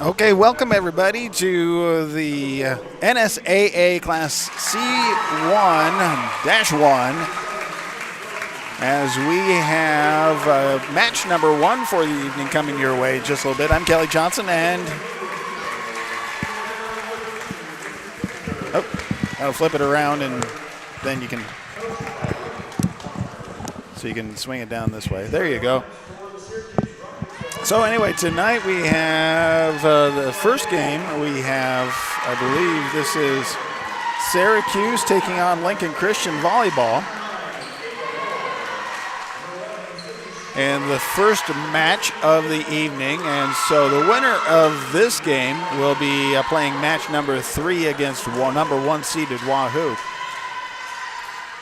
Okay, welcome everybody to the NSAA Class C1-1 as we have match number 1 for the evening coming your way in just a little bit. I'm Kelly Johnson and I'll flip it around and then you can swing it down this way. There you go. So anyway, tonight we have the first game. We have, I believe this is Syracuse taking on Lincoln Christian Volleyball. And the first match of the evening. And so the winner of this game will be playing match number 3 against number 1 seeded Wahoo.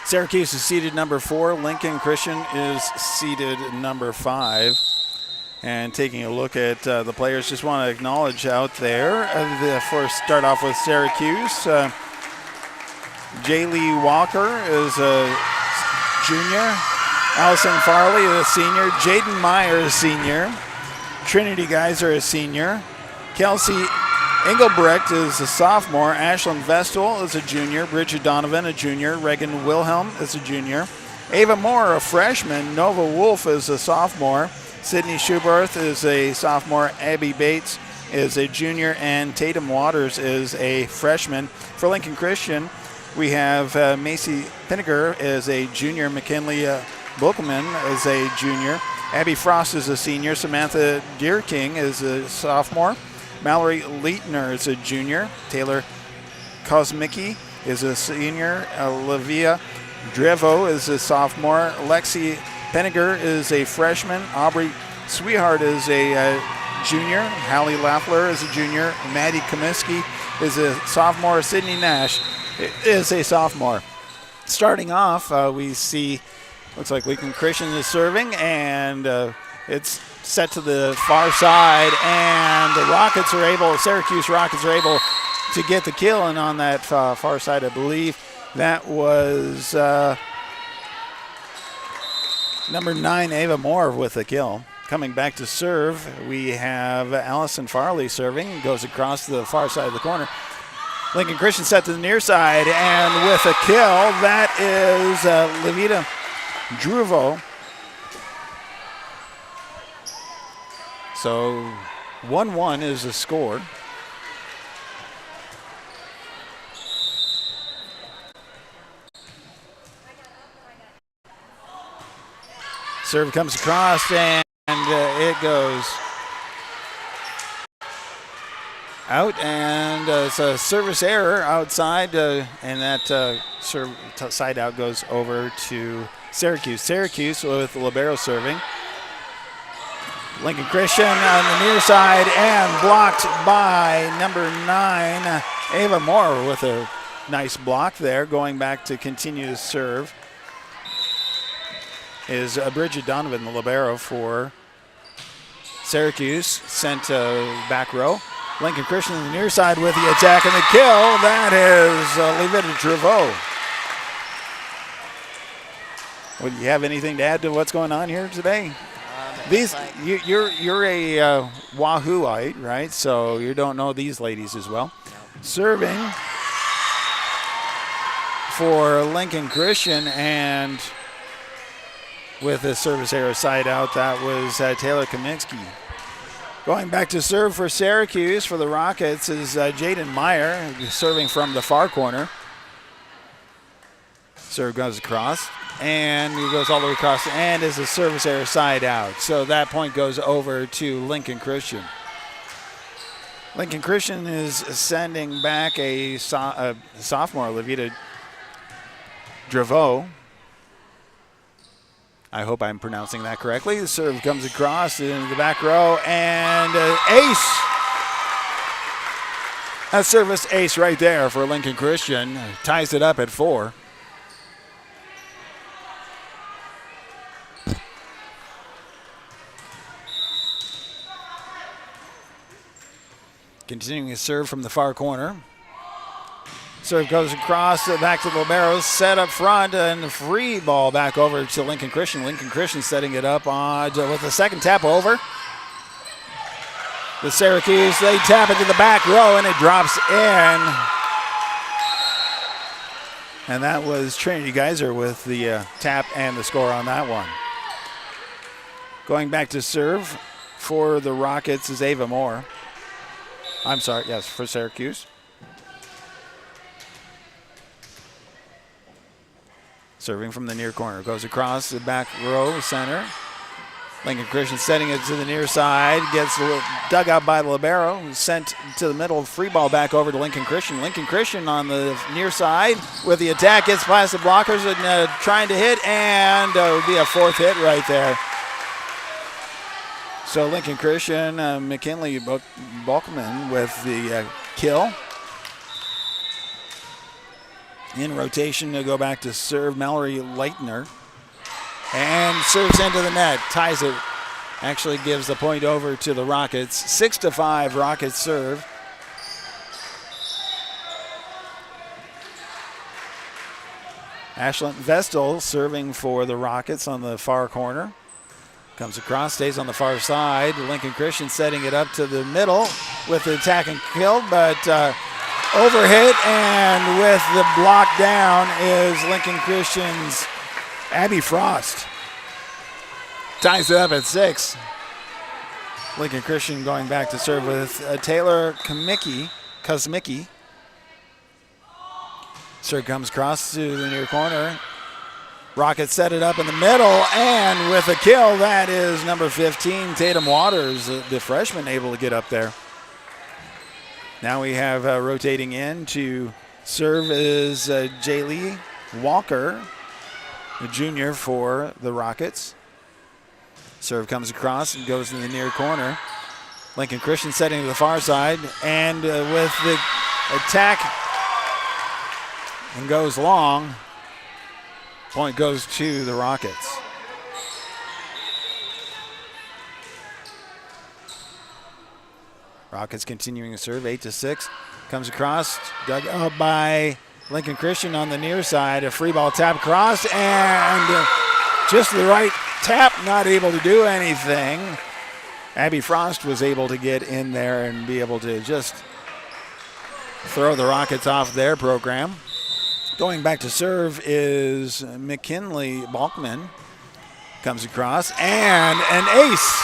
Syracuse is seeded number 4. Lincoln Christian is seeded number 5. And taking a look at the players, just want to acknowledge out there, start off with Syracuse. Jaylee Walker is a junior. Allison Farley is a senior. Jaden Meyer is a senior. Trinity Geyser is a senior. Kelsey Engelbrecht is a sophomore. Ashlyn Vestal is a junior. Bridget Donovan, a junior. Reagan Wilhelm is a junior. Ava Moore, a freshman. Nova Wolf is a sophomore. Sydney Schubarth is a sophomore. Abby Bates is a junior. And Tatum Waters is a freshman. For Lincoln Christian, we have Macy Pinniger is a junior. McKinley Bookman is a junior. Abby Frost is a senior. Samantha Deerking is a sophomore. Mallory Leitner is a junior. Taylor Kosmicki is a senior. Olivia Drevo is a sophomore. Lexi Penniger is a freshman. Aubrey Sweetheart is a junior. Hallie Laffler is a junior. Maddie Comiskey is a sophomore. Sydney Nash is a sophomore. Starting off, we see, looks like Lincoln Christian is serving, and it's set to the far side, and the Syracuse Rockets are able to get the kill, and on that far side, I believe that was number 9, Ava Moore with the kill. Coming back to serve, we have Allison Farley serving. Goes across the far side of the corner. Lincoln Christian set to the near side, and with a kill, that is Levita Druvo. So 1-1 is the score. Serve comes across, and it goes out, and it's a service error outside, and that side out goes over to Syracuse. Syracuse with libero serving. Lincoln Christian on the near side, and blocked by number 9, Ava Moore, with a nice block there. Going back to continue to serve is Bridget Donovan, the libero for Syracuse, sent back row. Lincoln Christian on the near side with the attack and the kill. That is Levita Treveau. Would you have anything to add to what's going on here today? You're a Wahooite, right? So you don't know these ladies as well. No. Serving for Lincoln Christian, and with a service error side out, that was Taylor Kaminsky. Going back to serve for Syracuse for the Rockets is Jaden Meyer, serving from the far corner. Serve goes across, and he goes all the way across, and is a service error side out. So that point goes over to Lincoln Christian. Lincoln Christian is sending back a sophomore, Levita Dreveau. I hope I'm pronouncing that correctly. The serve comes across into the back row, and ace. A service ace right there for Lincoln Christian. Ties it up at 4. Continuing to serve from the far corner. Serve goes across, back to the liberos, set up front, and free ball back over to Lincoln Christian. Lincoln Christian setting it up with the second tap over. The Syracuse, they tap it to the back row, and it drops in. And that was Trinity Geyser with the tap and the score on that one. Going back to serve for the Rockets is Ava Moore. I'm sorry, yes, for Syracuse. Serving from the near corner. Goes across the back row, center. Lincoln Christian setting it to the near side. Gets dug out by the libero. Sent to the middle. Free ball back over to Lincoln Christian. Lincoln Christian on the near side with the attack. Gets past the blockers and trying to hit. And it would be a fourth hit right there. So Lincoln Christian, McKinley Balkman with the kill. In rotation to go back to serve, Mallory Leitner. And serves into the net, ties it. Actually gives the point over to the Rockets. 6-5, Rockets serve. Ashlyn Vestal serving for the Rockets on the far corner. Comes across, stays on the far side. Lincoln Christian setting it up to the middle with the attack and kill, but overhit, and with the block down is Lincoln Christian's Abby Frost. Ties it up at 6. Lincoln Christian going back to serve with Taylor Kosmicki. Serve comes across to the near corner. Rockets set it up in the middle, and with a kill, that is number 15, Tatum Waters, the freshman, able to get up there. Now we have rotating in to serve is Jaylee Walker, the junior for the Rockets. Serve comes across and goes in the near corner. Lincoln Christian setting to the far side, and with the attack and goes long. Point goes to the Rockets. Rockets continuing to serve, 8-6. Comes across, dug up by Lincoln Christian on the near side. A free ball tap across, and just the right tap, not able to do anything. Abby Frost was able to get in there and be able to just throw the Rockets off their program. Going back to serve is McKinley Balkman. Comes across, and an ace.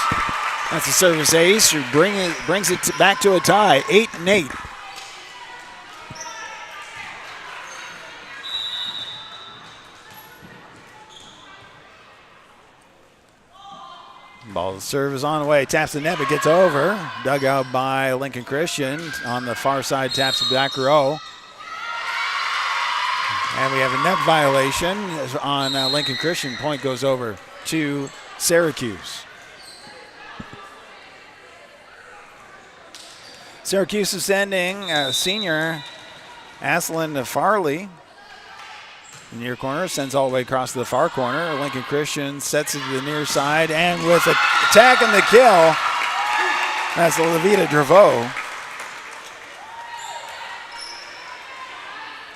That's a service ace, who brings it back to a tie, 8-8. Ball serve is on the way, taps the net, but gets over. Dug out by Lincoln Christian on the far side, taps the back row. And we have a net violation on Lincoln Christian. Point goes over to Syracuse. Syracuse is sending senior Aslan Farley. Near corner, sends all the way across to the far corner. Lincoln Christian sets it to the near side, and with an attack and the kill, that's Levita Draveau.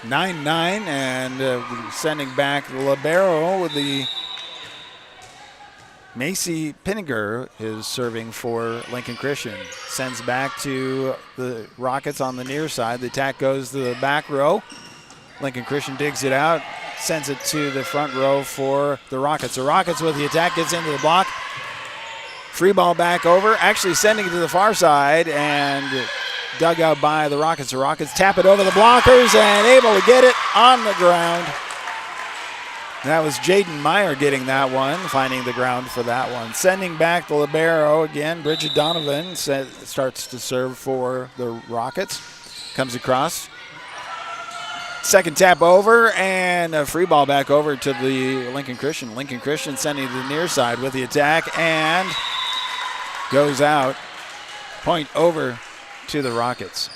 9-9, and sending back the libero with the Macy Pinniger is serving for Lincoln Christian. Sends back to the Rockets on the near side. The attack goes to the back row. Lincoln Christian digs it out, sends it to the front row for the Rockets. The Rockets with the attack gets into the block. Free ball back over, actually sending it to the far side, and dug out by the Rockets. The Rockets tap it over the blockers and able to get it on the ground. That was Jaden Meyer getting that one, finding the ground for that one. Sending back the libero again, Bridget Donovan starts to serve for the Rockets. Comes across. Second tap over, and a free ball back over to the Lincoln Christian. Lincoln Christian sending to the near side with the attack, and goes out. Point over to the Rockets.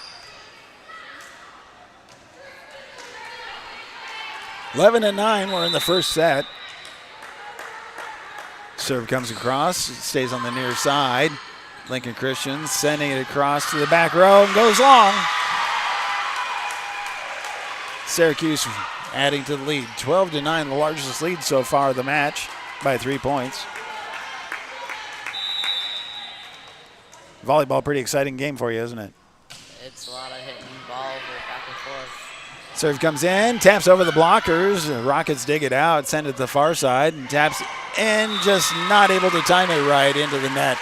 11-9, we're in the first set. Serve comes across, stays on the near side. Lincoln Christian sending it across to the back row and goes long. Syracuse adding to the lead. 12-9, the largest lead so far of the match by 3 points. Volleyball, pretty exciting game for you, isn't it? It's a lot of hitting balls back and forth. Serve comes in, taps over the blockers. The Rockets dig it out, send it to the far side, and taps in, just not able to time it right into the net.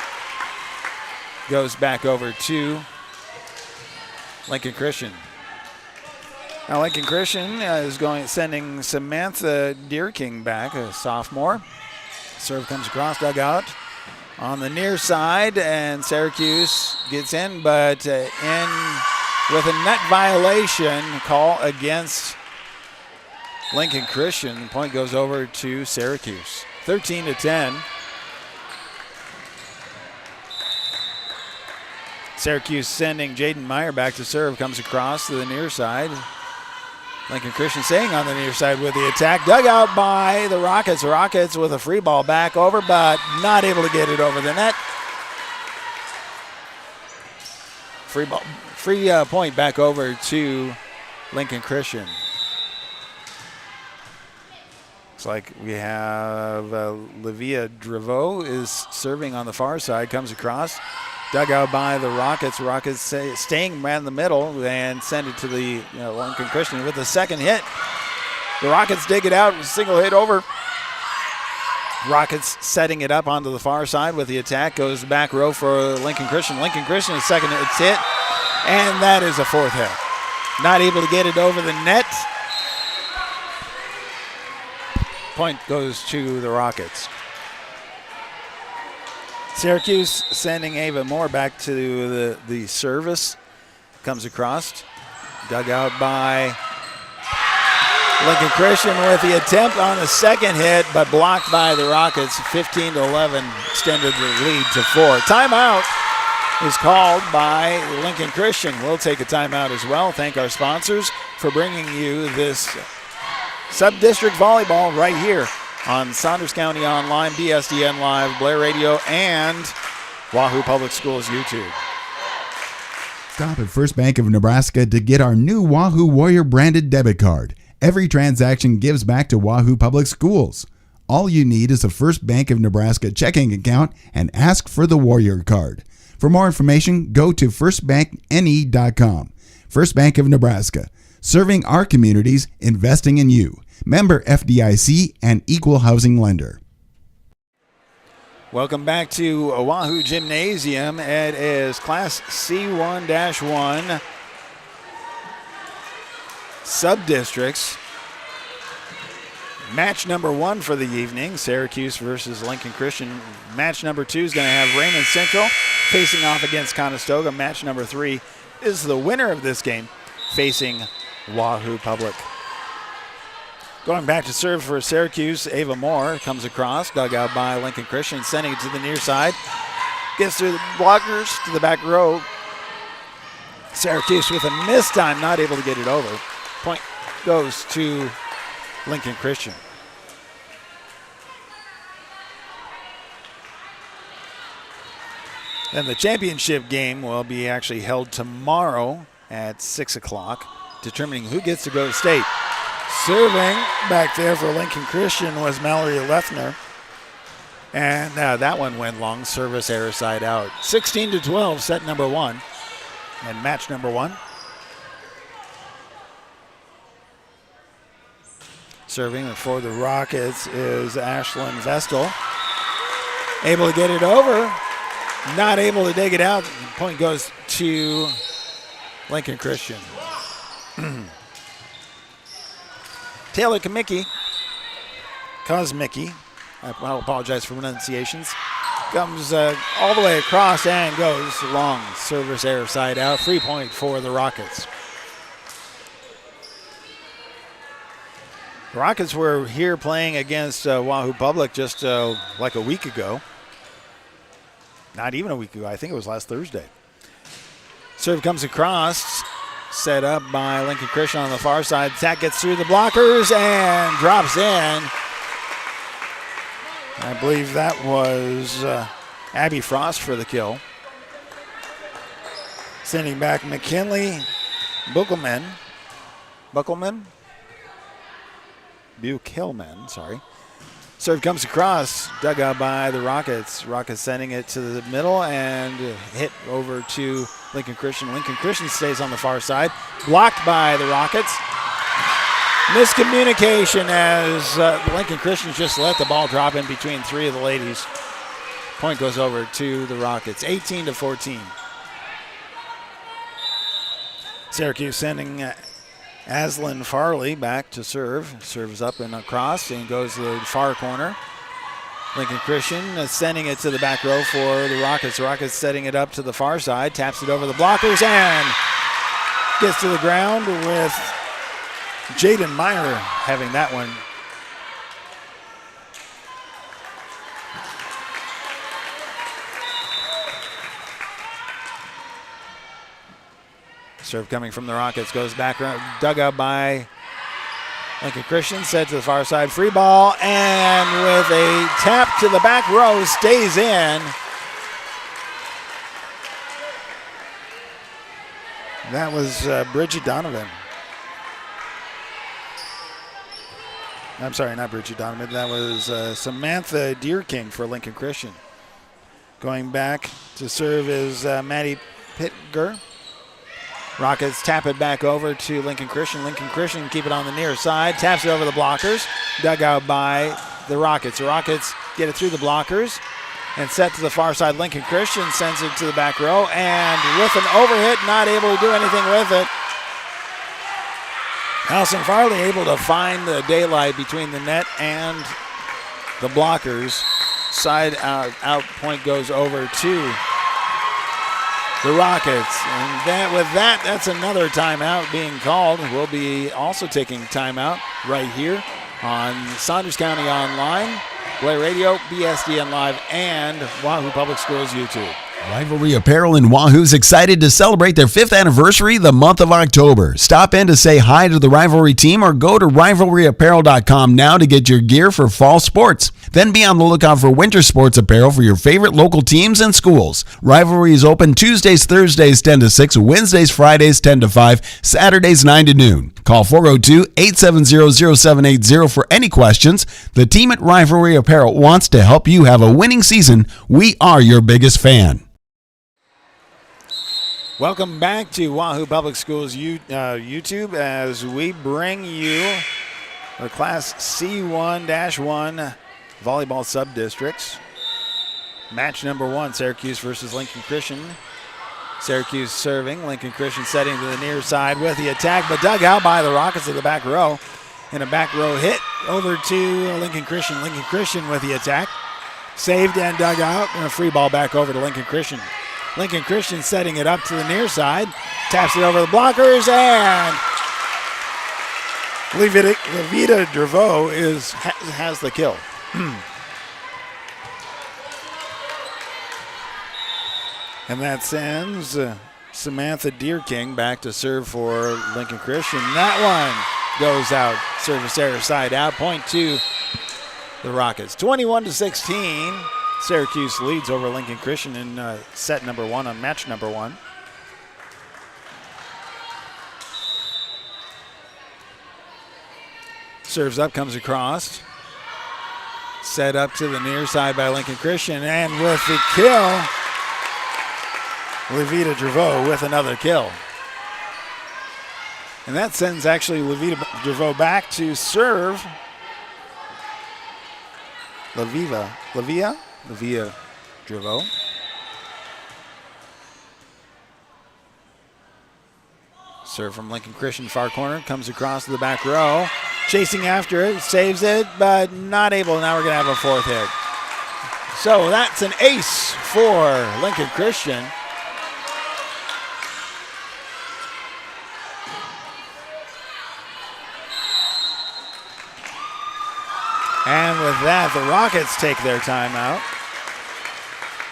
Goes back over to Lincoln Christian. Now Lincoln Christian is sending Samantha Deerking back, a sophomore. Serve comes across dugout on the near side, and Syracuse gets in, but in with a net violation call against Lincoln Christian. The point goes over to Syracuse, 13-10. Syracuse sending Jaden Meyer back to serve, comes across to the near side. Lincoln Christian staying on the near side with the attack. Dug out by the Rockets. Rockets with a free ball back over, but not able to get it over the net. Free point back over to Lincoln Christian. Looks like we have Livia Draveau is serving on the far side, comes across. Dug out by the Rockets. Rockets staying right in the middle and send it to the Lincoln Christian with the second hit. The Rockets dig it out, single hit over. Rockets setting it up onto the far side with the attack. Goes back row for Lincoln Christian. Lincoln Christian, a second hit, and that is a fourth hit. Not able to get it over the net. Point goes to the Rockets. Syracuse sending Ava Moore back to the service. Comes across. Dug out by Lincoln Christian with the attempt on the second hit, but blocked by the Rockets. 15-11, extended the lead to 4. Timeout is called by Lincoln Christian. We'll take a timeout as well. Thank our sponsors for bringing you this sub-district volleyball right here on Saunders County Online, BSDN Live, Blair Radio, and Wahoo Public Schools YouTube. Stop at First Bank of Nebraska to get our new Wahoo Warrior branded debit card. Every transaction gives back to Wahoo Public Schools. All you need is a First Bank of Nebraska checking account and ask for the Warrior card. For more information, go to firstbankne.com. First Bank of Nebraska, serving our communities, investing in you. Member FDIC and equal housing lender. Welcome back to Wahoo Gymnasium. It is Class C1-1 sub-districts. Match number 1 for the evening, Syracuse versus Lincoln Christian. Match number 2 is going to have Raymond Central facing off against Conestoga. Match number 3 is the winner of this game facing Wahoo Public. Going back to serve for Syracuse, Ava Moore comes across, dug out by Lincoln Christian, sending it to the near side. Gets through the blockers to the back row. Syracuse with a missed time, not able to get it over. Point goes to Lincoln Christian. And the championship game will be actually held tomorrow at 6 o'clock, determining who gets to go to state. Serving back there for Lincoln Christian was Mallory Leffner. And that one went long, service error side out. 16-12, set number 1 and match number 1. Serving for the Rockets is Ashlyn Vestal. Able to get it over, not able to dig it out. The point goes to Lincoln Christian. Taylor Kosmicki, I apologize for pronunciations, comes all the way across and goes long. Service error side out. Free point for the Rockets. The Rockets were here playing against Wahoo Public just like a week ago. Not even a week ago. I think it was last Thursday. Serve comes across. Set up by Lincoln Christian on the far side. Attack gets through the blockers and drops in. I believe that was Abby Frost for the kill. Sending back McKinley Buchelman, Serve comes across, dug out by the Rockets. Rockets sending it to the middle and hit over to Lincoln Christian. Lincoln Christian stays on the far side, blocked by the Rockets. Miscommunication as Lincoln Christian just let the ball drop in between three of the ladies. Point goes over to the Rockets, 18-14. Syracuse sending Aslan Farley back to serve. Serves up and across and goes to the far corner. Lincoln Christian sending it to the back row for the Rockets. Rockets setting it up to the far side. Taps it over the blockers and gets to the ground with Jaden Meyer having that one. Serve coming from the Rockets, goes back, dug out by Lincoln Christian, set to the far side, free ball, and with a tap to the back row, stays in. That was Bridget Donovan. I'm sorry, not Bridget Donovan. That was Samantha Deerking for Lincoln Christian. Going back to serve is Maddie Pitger. Rockets tap it back over to Lincoln Christian. Lincoln Christian keep it on the near side. Taps it over the blockers. Dug out by the Rockets. The Rockets get it through the blockers and set to the far side. Lincoln Christian sends it to the back row. And with an overhit, not able to do anything with it. Allison Farley able to find the daylight between the net and the blockers. Side out point goes over to the Rockets. And with that, that's another timeout being called. We'll be also taking timeout right here on Saunders County Online, Blair Radio, BSDN Live, and Wahoo Public Schools YouTube. Rivalry Apparel in Wahoo is excited to celebrate their 5th anniversary the month of October. Stop in to say hi to the Rivalry team or go to rivalryapparel.com now to get your gear for fall sports. Then be on the lookout for winter sports apparel for your favorite local teams and schools. Rivalry is open Tuesdays, Thursdays 10 to 6, Wednesdays, Fridays 10 to 5, Saturdays 9 to noon. Call 402-870-0780 for any questions. The team at Rivalry Apparel wants to help you have a winning season. We are your biggest fan. Welcome back to Wahoo Public Schools YouTube as we bring you the Class C1-1 volleyball sub-districts. Match number 1, Syracuse versus Lincoln Christian. Syracuse serving, Lincoln Christian setting to the near side with the attack, but dug out by the Rockets at the back row. And a back row hit over to Lincoln Christian. Lincoln Christian with the attack. Saved and dug out, and a free ball back over to Lincoln Christian. Lincoln Christian setting it up to the near side. Taps it over the blockers, and Levita Draveau has the kill. And that sends Samantha Deerking back to serve for Lincoln Christian. That one goes out. Service error side out. Point to the Rockets. 21-16. Syracuse leads over Lincoln Christian in set number 1 on match number 1. Serves up, comes across. Set up to the near side by Lincoln Christian. And with the kill, Levita Draveau with another kill. And that sends actually Levita Draveau back to serve Levia Draveau. Serve from Lincoln Christian, far corner, comes across to the back row. Chasing after it, saves it, but not able. Now we're going to have a 4th hit. So that's an ace for Lincoln Christian. And with that, the Rockets take their timeout.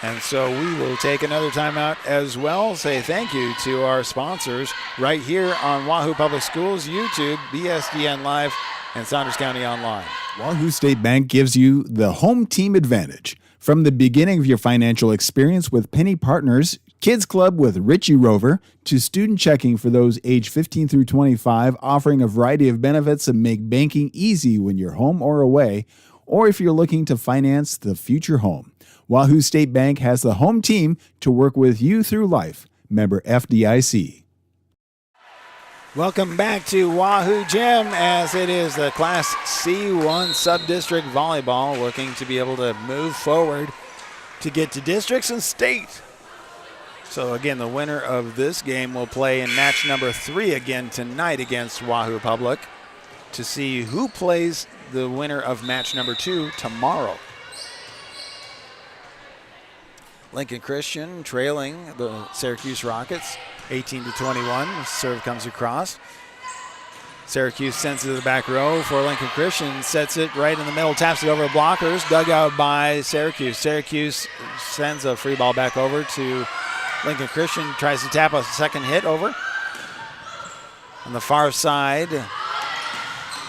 And so we will take another timeout as well. Say thank you to our sponsors right here on Wahoo Public Schools, YouTube, BSDN Live, and Saunders County Online. Wahoo State Bank gives you the home team advantage. From the beginning of your financial experience with Penny Partners, Kids Club with Richie Rover, to student checking for those age 15 through 25, offering a variety of benefits that make banking easy when you're home or away, or if you're looking to finance the future home. Wahoo State Bank has the home team to work with you through life. Member FDIC. Welcome back to Wahoo Gym, as it is the Class C1 Sub-District Volleyball, looking to be able to move forward to get to districts and state. So again, the winner of this game will play in match number 3 again tonight against Wahoo Public to see who plays the winner of match number 2 tomorrow. Lincoln Christian trailing the Syracuse Rockets 18-21. Serve comes across. Syracuse sends it to the back row for Lincoln Christian. Sets it right in the middle, taps it over the blockers. Dug out by Syracuse. Syracuse sends a free ball back over to Lincoln Christian. Tries to tap a second hit over. On the far side.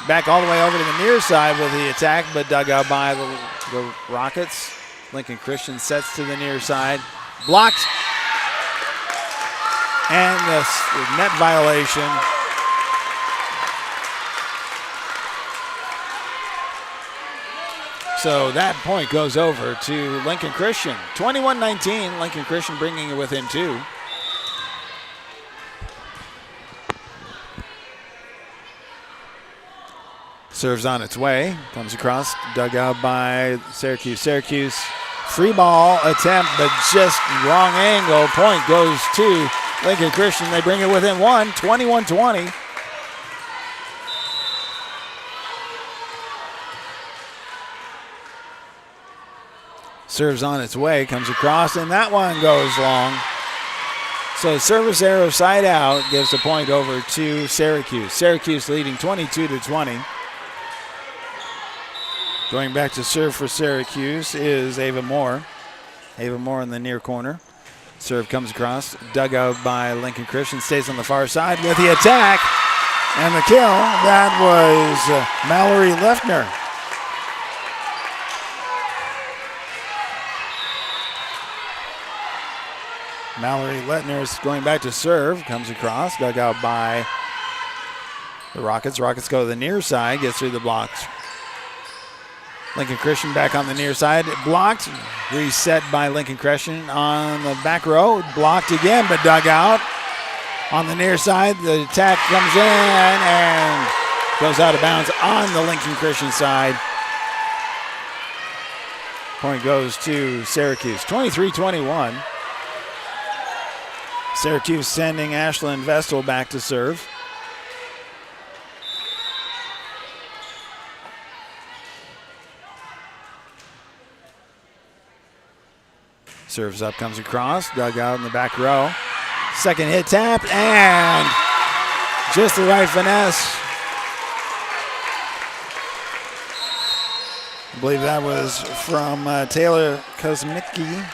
Back all the way over to the near side with the attack, but dug out by the Rockets. Lincoln Christian sets to the near side. Blocked. And the net violation. So that point goes over to Lincoln Christian. 21-19, Lincoln Christian bringing it within 2. Serves on its way, comes across, dug out by Syracuse. Syracuse, free ball attempt, but just wrong angle. Point goes to Lincoln Christian. They bring it within 1, 21-20. Serves on its way, comes across, and that one goes long. So service arrow side out gives the point over to Syracuse. Syracuse leading 22-20. Going back to serve for Syracuse is Ava Moore. Ava Moore in the near corner. Serve comes across, dug out by Lincoln Christian, stays on the far side with the attack and the kill. That was Mallory Lefner. Mallory Letner is going back to serve, comes across, dug out by the Rockets. Rockets go to the near side, gets through the blocks. Lincoln Christian back on the near side, blocked, reset by Lincoln Christian on the back row, blocked again, but dug out. On the near side, the attack comes in and goes out of bounds on the Lincoln Christian side. Point goes to Syracuse, 23-21. Syracuse sending Ashlyn Vestal back to serve. Serves up, comes across, dug out in the back row. Second hit tap, and just the right finesse. I believe that was from Taylor Kosmicki.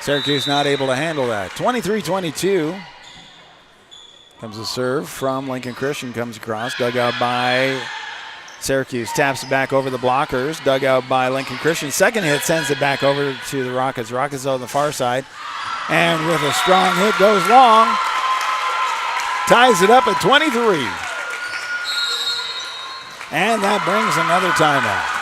Syracuse not able to handle that. 23-22. Comes a serve from Lincoln Christian, comes across, dug out by Syracuse. Taps it back over the blockers, dug out by Lincoln Christian. Second hit sends it back over to the Rockets. Rockets on the far side. And with a strong hit, goes long. Ties it up at 23. And that brings another timeout.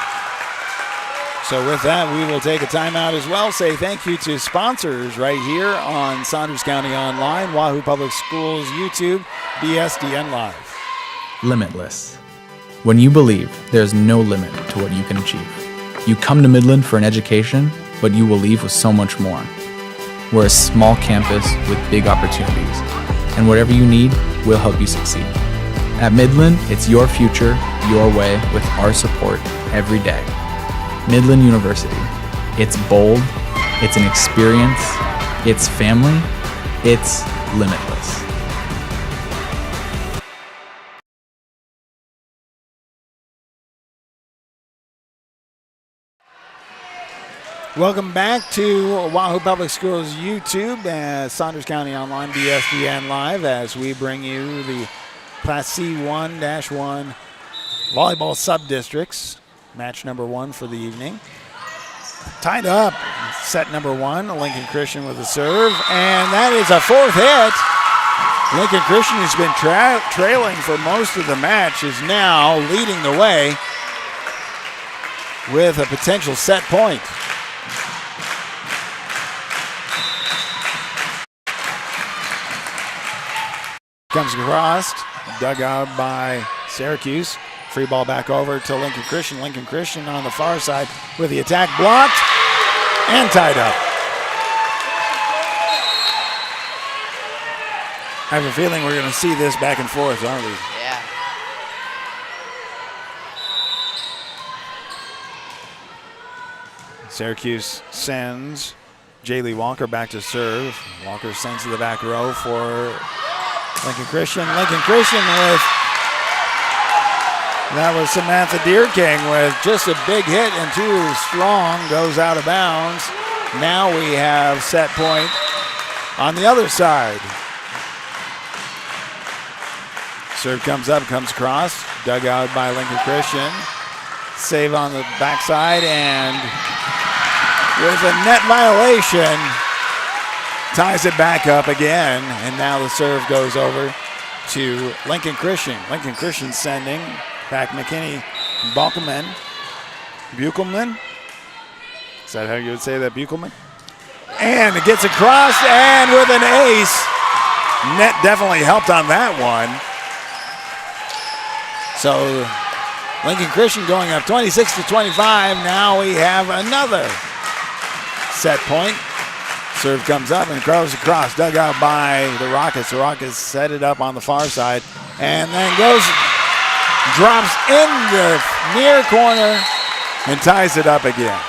So with that, we will take a timeout as well. Say thank you to sponsors right here on Saunders County Online, Wahoo Public Schools YouTube, BSDN Live. Limitless. When you believe, there's no limit to what you can achieve. You come to Midland for an education, but you will leave with so much more. We're a small campus with big opportunities, and whatever you need, we'll help you succeed. At Midland, it's your future, your way, with our support every day. Midland University. It's bold, it's an experience, it's family, it's limitless. Welcome back to Wahoo Public Schools YouTube, Saunders County Online, BSDN Live, as we bring you the Class C1-1 volleyball sub-districts. Match number 1 for the evening. Tied up, set number 1, Lincoln Christian with a serve, and that is a 4th hit. Lincoln Christian has been trailing for most of the match, is now leading the way with a potential set point. Comes across, dug out by Syracuse. Free ball back over to Lincoln Christian. Lincoln Christian on the far side with the attack blocked and tied up. I have a feeling we're going to see this back and forth, aren't we? Yeah. Syracuse sends Jaylee Walker back to serve. Walker sends to the back row for Lincoln Christian. Lincoln Christian with, that was Samantha Deerking with just a big hit and too strong, goes out of bounds. Now we have set point on the other side. Serve comes up, comes across, dug out by Lincoln Christian. Save on the backside, and with a net violation, ties it back up again, and now the serve goes over to Lincoln Christian. Lincoln Christian sending back McKinney Buchelman. Is that how you would say that, Buchelman? And it gets across, and with an ace. Net definitely helped on that one. So Lincoln Christian going up 26-25. Now we have another set point. Serve comes up and goes across, dug out by the Rockets. The Rockets set it up on the far side and then drops in the near corner and ties it up again.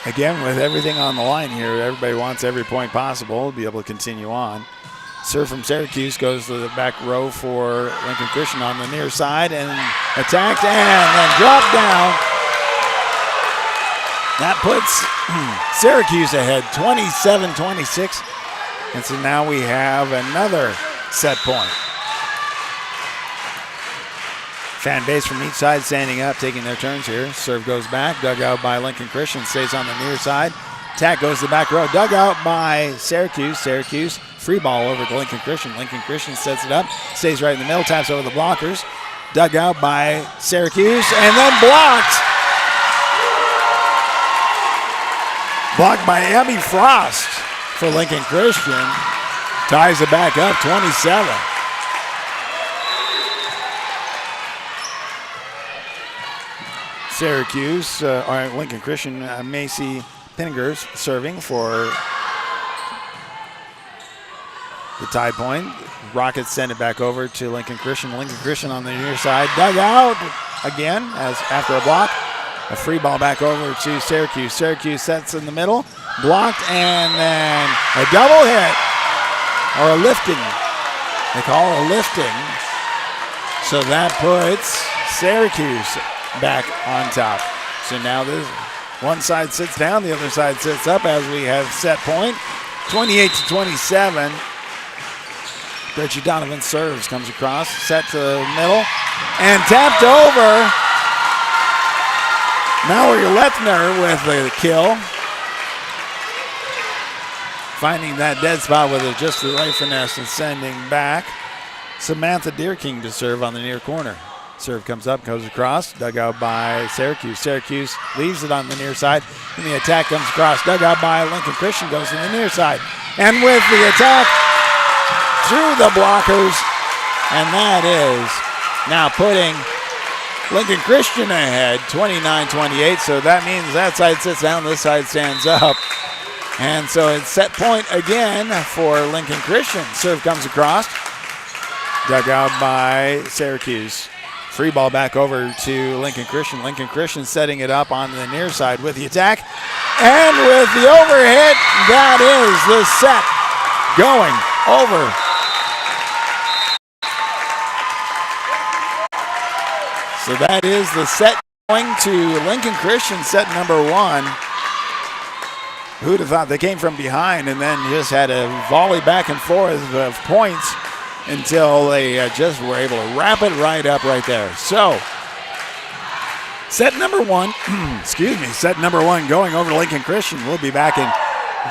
Again, with everything on the line here, everybody wants every point possible to be able to continue on. Serve from Syracuse goes to the back row for Lincoln Christian on the near side and attacked and then dropped down. That puts Syracuse ahead 27-26. And so now we have another set point. Fan base from each side standing up, taking their turns here. Serve goes back, dug out by Lincoln Christian, stays on the near side. Attack goes to the back row, dug out by Syracuse. Syracuse, free ball over to Lincoln Christian. Lincoln Christian sets it up, stays right in the middle, taps over the blockers. Dug out by Syracuse, and then blocked. Blocked by Abby Frost for Lincoln Christian. Ties it back up, 27. Syracuse, Lincoln Christian, Macy Pinniger serving for the tie point. Rockets send it back over to Lincoln Christian. Lincoln Christian on the near side, dug out again as after a block. A free ball back over to Syracuse. Syracuse sets in the middle, blocked, and then a double hit, or a lifting. They call it a lifting. So that puts Syracuse back on top. So now this one side sits down, the other side sits up as we have set point. 28-27. Reggie Donovan serves, comes across, set to the middle, and tapped over. Mallory Lethner with the kill. Finding that dead spot with just the right finesse and sending back. Samantha Deerking to serve on the near corner. Serve comes up, goes across, dug out by Syracuse. Syracuse leaves it on the near side, and the attack comes across, dug out by Lincoln Christian, goes to the near side. And with the attack through the blockers, and that is now putting Lincoln Christian ahead, 29-28. So that means that side sits down, this side stands up. And so it's set point again for Lincoln Christian. Serve comes across, dug out by Syracuse. Free ball back over to Lincoln Christian. Lincoln Christian setting it up on the near side with the attack. And with the overhit, that is the set going over. So that is the set going to Lincoln Christian, set number one. Who'd have thought they came from behind and then just had a volley back and forth of points until they just were able to wrap it right up right there. So, set number one, set number one going over to Lincoln Christian. We'll be back in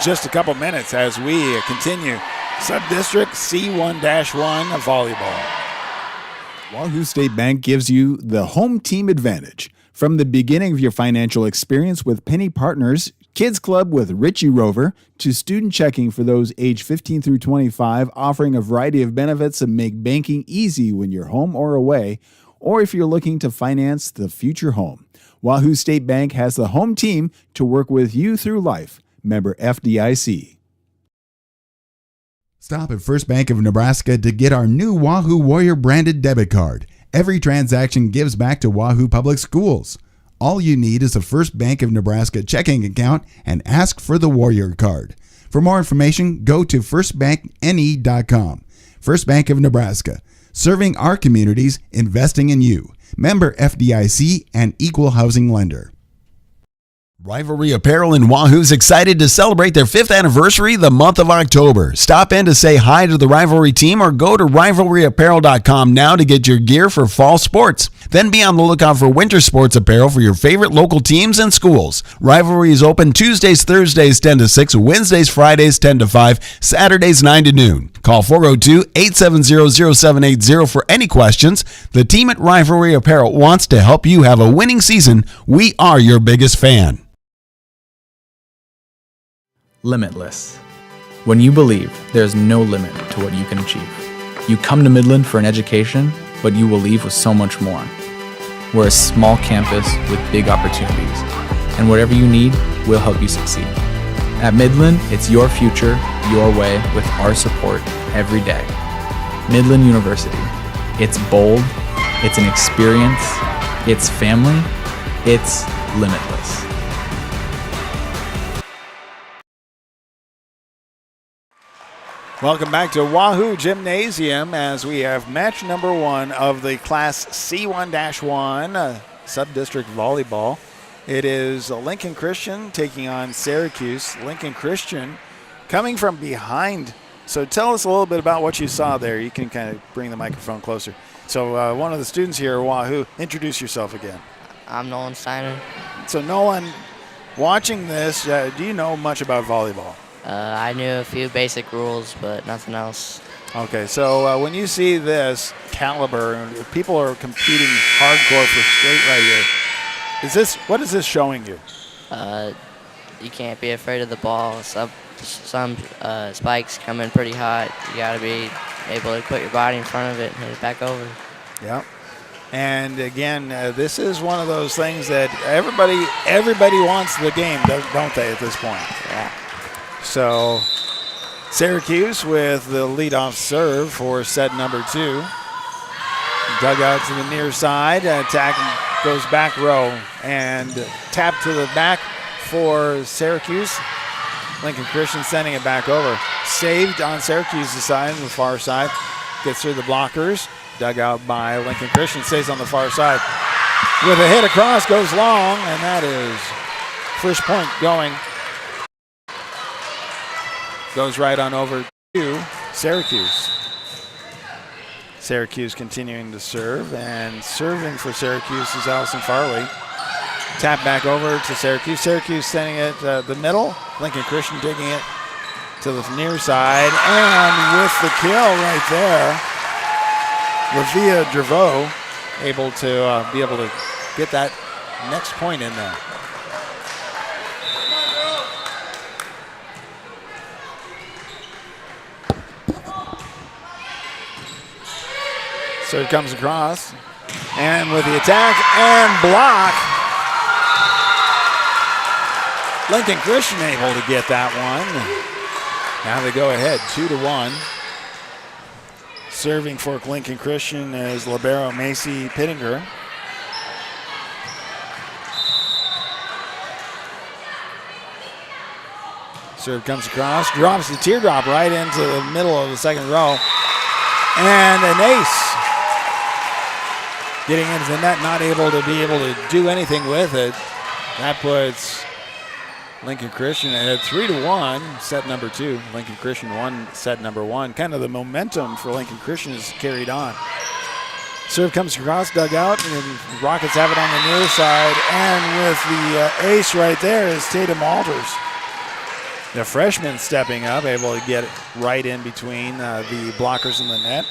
just a couple minutes as we continue Sub-District C1-1 volleyball. Wahoo State Bank gives you the home team advantage. From the beginning of your financial experience with Penny Partners, Kids Club with Richie Rover, to student checking for those age 15 through 25, offering a variety of benefits that make banking easy when you're home or away, or if you're looking to finance the future home. Wahoo State Bank has the home team to work with you through life. Member FDIC. Stop at First Bank of Nebraska to get our new Wahoo Warrior branded debit card. Every transaction gives back to Wahoo Public Schools. All you need is a First Bank of Nebraska checking account and ask for the Warrior card. For more information, go to firstbankne.com. First Bank of Nebraska, serving our communities, investing in you. Member FDIC and equal housing lender. Rivalry Apparel in Wahoo's excited to celebrate their 5th anniversary the month of October. Stop in to say hi to the Rivalry team or go to rivalryapparel.com now to get your gear for fall sports. Then be on the lookout for winter sports apparel for your favorite local teams and schools. Rivalry is open Tuesdays, Thursdays 10 to 6, Wednesdays, Fridays 10 to 5, Saturdays 9 to noon. Call 402-870-0780 for any questions. The team at Rivalry Apparel wants to help you have a winning season. We are your biggest fan. Limitless. When you believe there's no limit to what you can achieve. You come to Midland for an education, but you will leave with so much more. We're a small campus with big opportunities, and whatever you need, we'll help you succeed. At Midland, it's your future, your way, with our support every day. Midland University. It's bold, it's an experience, it's family, it's limitless. Welcome back to Wahoo Gymnasium as we have match number 1 of the Class C1-1 Sub-District Volleyball. It is Lincoln Christian taking on Syracuse. Lincoln Christian coming from behind. So tell us a little bit about what you saw there. You can kind of bring the microphone closer. So one of the students here at Wahoo, introduce yourself again. I'm Nolan Steiner. So Nolan, watching this, do you know much about volleyball? I knew a few basic rules, but nothing else. Okay, so when you see this caliber, people are competing hardcore for state right here. What is this showing you? You can't be afraid of the ball. Some spikes come in pretty hot. You got to be able to put your body in front of it and hit it back over. Yeah. And again, this is one of those things that everybody wants the game, don't they, at this point? Yeah. So Syracuse with the leadoff serve for set number 2. Dug out to the near side. Attack goes back row and tap to the back for Syracuse. Lincoln Christian sending it back over. Saved on Syracuse's side, on the far side. Gets through the blockers. Dug out by Lincoln Christian. Stays on the far side. With a hit across, goes long, and that is first point going. Goes right on over to Syracuse. Syracuse continuing to serve, and serving for Syracuse is Allison Farley. Tap back over to Syracuse. Syracuse sending it the middle. Lincoln Christian digging it to the near side, and with the kill right there, Lavia Draveau able to get that next point in there. So it comes across, and with the attack and block, Lincoln Christian able to get that one. Now they go ahead 2-1. Serving for Lincoln Christian is libero Macy Pittinger. Serve comes across, drops the teardrop right into the middle of the second row, and an ace. Getting into the net, not able to do anything with it. That puts Lincoln Christian at 3-1, set number 2. Lincoln Christian won set number 1. Kind of the momentum for Lincoln Christian is carried on. Serve comes across, dug out, and Rockets have it on the near side. And with the ace right there is Tatum Alters. The freshman stepping up, able to get it right in between the blockers and the net.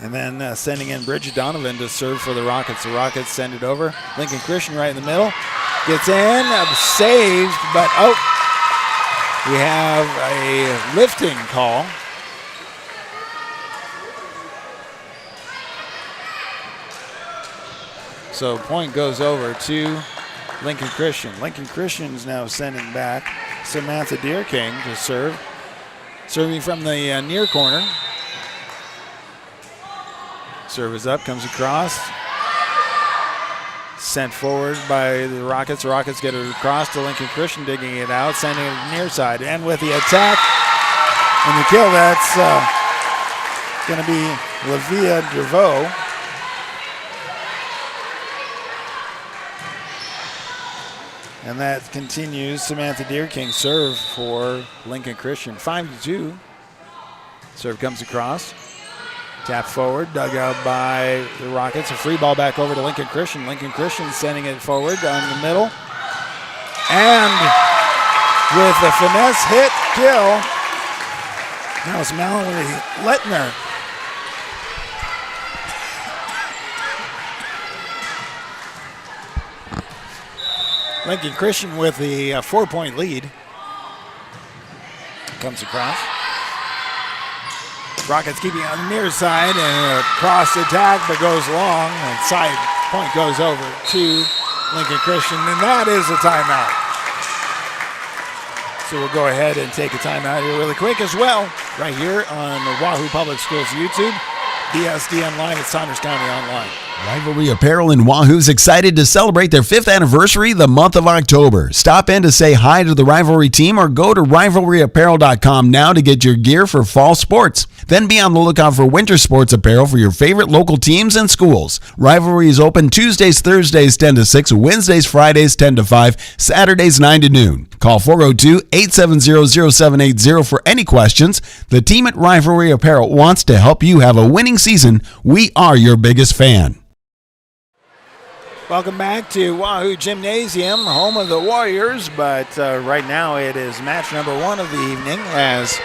And then sending in Bridget Donovan to serve for the Rockets. The Rockets send it over. Lincoln Christian right in the middle. Gets in, saved, but we have a lifting call. So point goes over to Lincoln Christian. Lincoln Christian is now sending back Samantha Deerking to serve. Serving from the near corner. Serve is up, comes across. Sent forward by the Rockets. The Rockets get it across to Lincoln Christian, digging it out, sending it near side. And with the attack and the kill, that's going to be Lavia Dervaux. And that continues. Samantha Deerking serve for Lincoln Christian. 5-2. Serve comes across. Tap forward, dug out by the Rockets. A free ball back over to Lincoln Christian. Lincoln Christian sending it forward down the middle. And with the finesse hit kill, now it's Mallory Lettner. Lincoln Christian with the 4-point lead. Comes across. Rockets keeping it on the near side and a cross attack, but goes long. And side point goes over to Lincoln Christian, and that is a timeout. So we'll go ahead and take a timeout here really quick as well, right here on the Wahoo Public Schools YouTube, BSDN Live at Saunders County Online. Rivalry Apparel in Wahoo's excited to celebrate their 5th anniversary the month of October. Stop in to say hi to the Rivalry team or go to rivalryapparel.com now to get your gear for fall sports. Then be on the lookout for winter sports apparel for your favorite local teams and schools. Rivalry is open Tuesdays, Thursdays 10 to 6, Wednesdays, Fridays 10 to 5, Saturdays 9 to noon. Call 402-870-0780 for any questions. The team at Rivalry Apparel wants to help you have a winning season. We are your biggest fan. Welcome back to Wahoo Gymnasium, home of the Warriors, but right now it is match number 1 of the evening as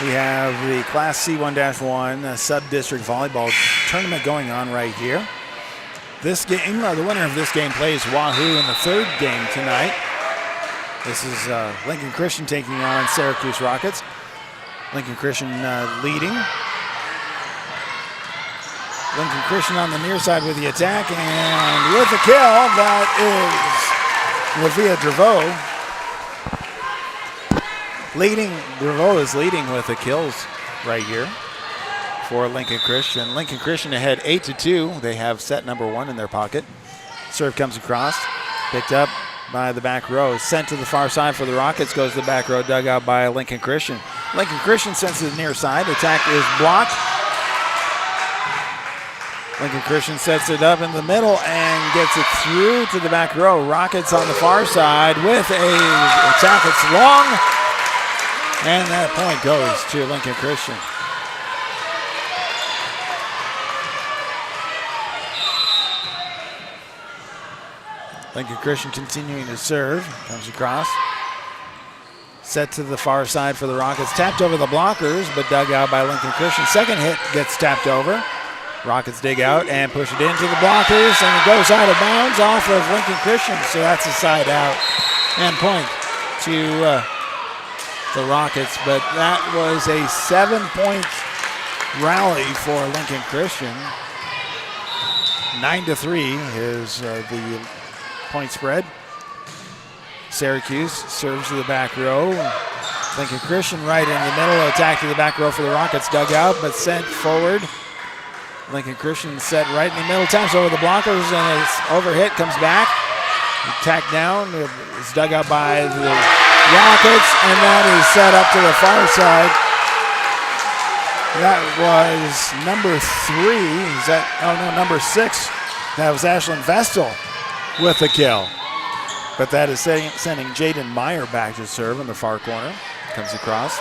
we have the Class C1-1 sub-district volleyball tournament going on right here. This game, the winner of this game plays Wahoo in the 3rd game tonight. This is Lincoln Christian taking on Syracuse Rockets. Lincoln Christian leading. Lincoln Christian on the near side with the attack, and with the kill, that is Lavia Dervaux. Dervaux is leading with the kills right here for Lincoln Christian. Lincoln Christian ahead 8-2. They have set number 1 in their pocket. Serve comes across, picked up by the back row, sent to the far side for the Rockets, goes to the back row, dug out by Lincoln Christian. Lincoln Christian sends to the near side. Attack is blocked. Lincoln Christian sets it up in the middle and gets it through to the back row. Rockets on the far side with a attack. It's long, and that point goes to Lincoln Christian. Lincoln Christian continuing to serve. Comes across. Set to the far side for the Rockets. Tapped over the blockers, but dug out by Lincoln Christian. Second hit gets tapped over. Rockets dig out and push it into the blockers, and it goes out of bounds off of Lincoln Christian. So that's a side out and point to the Rockets. But that was a 7-point rally for Lincoln Christian. 9-3 is the point spread. Syracuse serves to the back row. Lincoln Christian right in the middle, attack to the back row for the Rockets, dug out but sent forward. Lincoln Christian set right in the middle, taps over the blockers, and it's overhit, comes back. Attack down, it's dug out by the Rockets, and that is set up to the far side. That was number 3. Number 6. That was Ashlyn Vestal with the kill. But that is sending Jaden Meyer back to serve in the far corner. Comes across.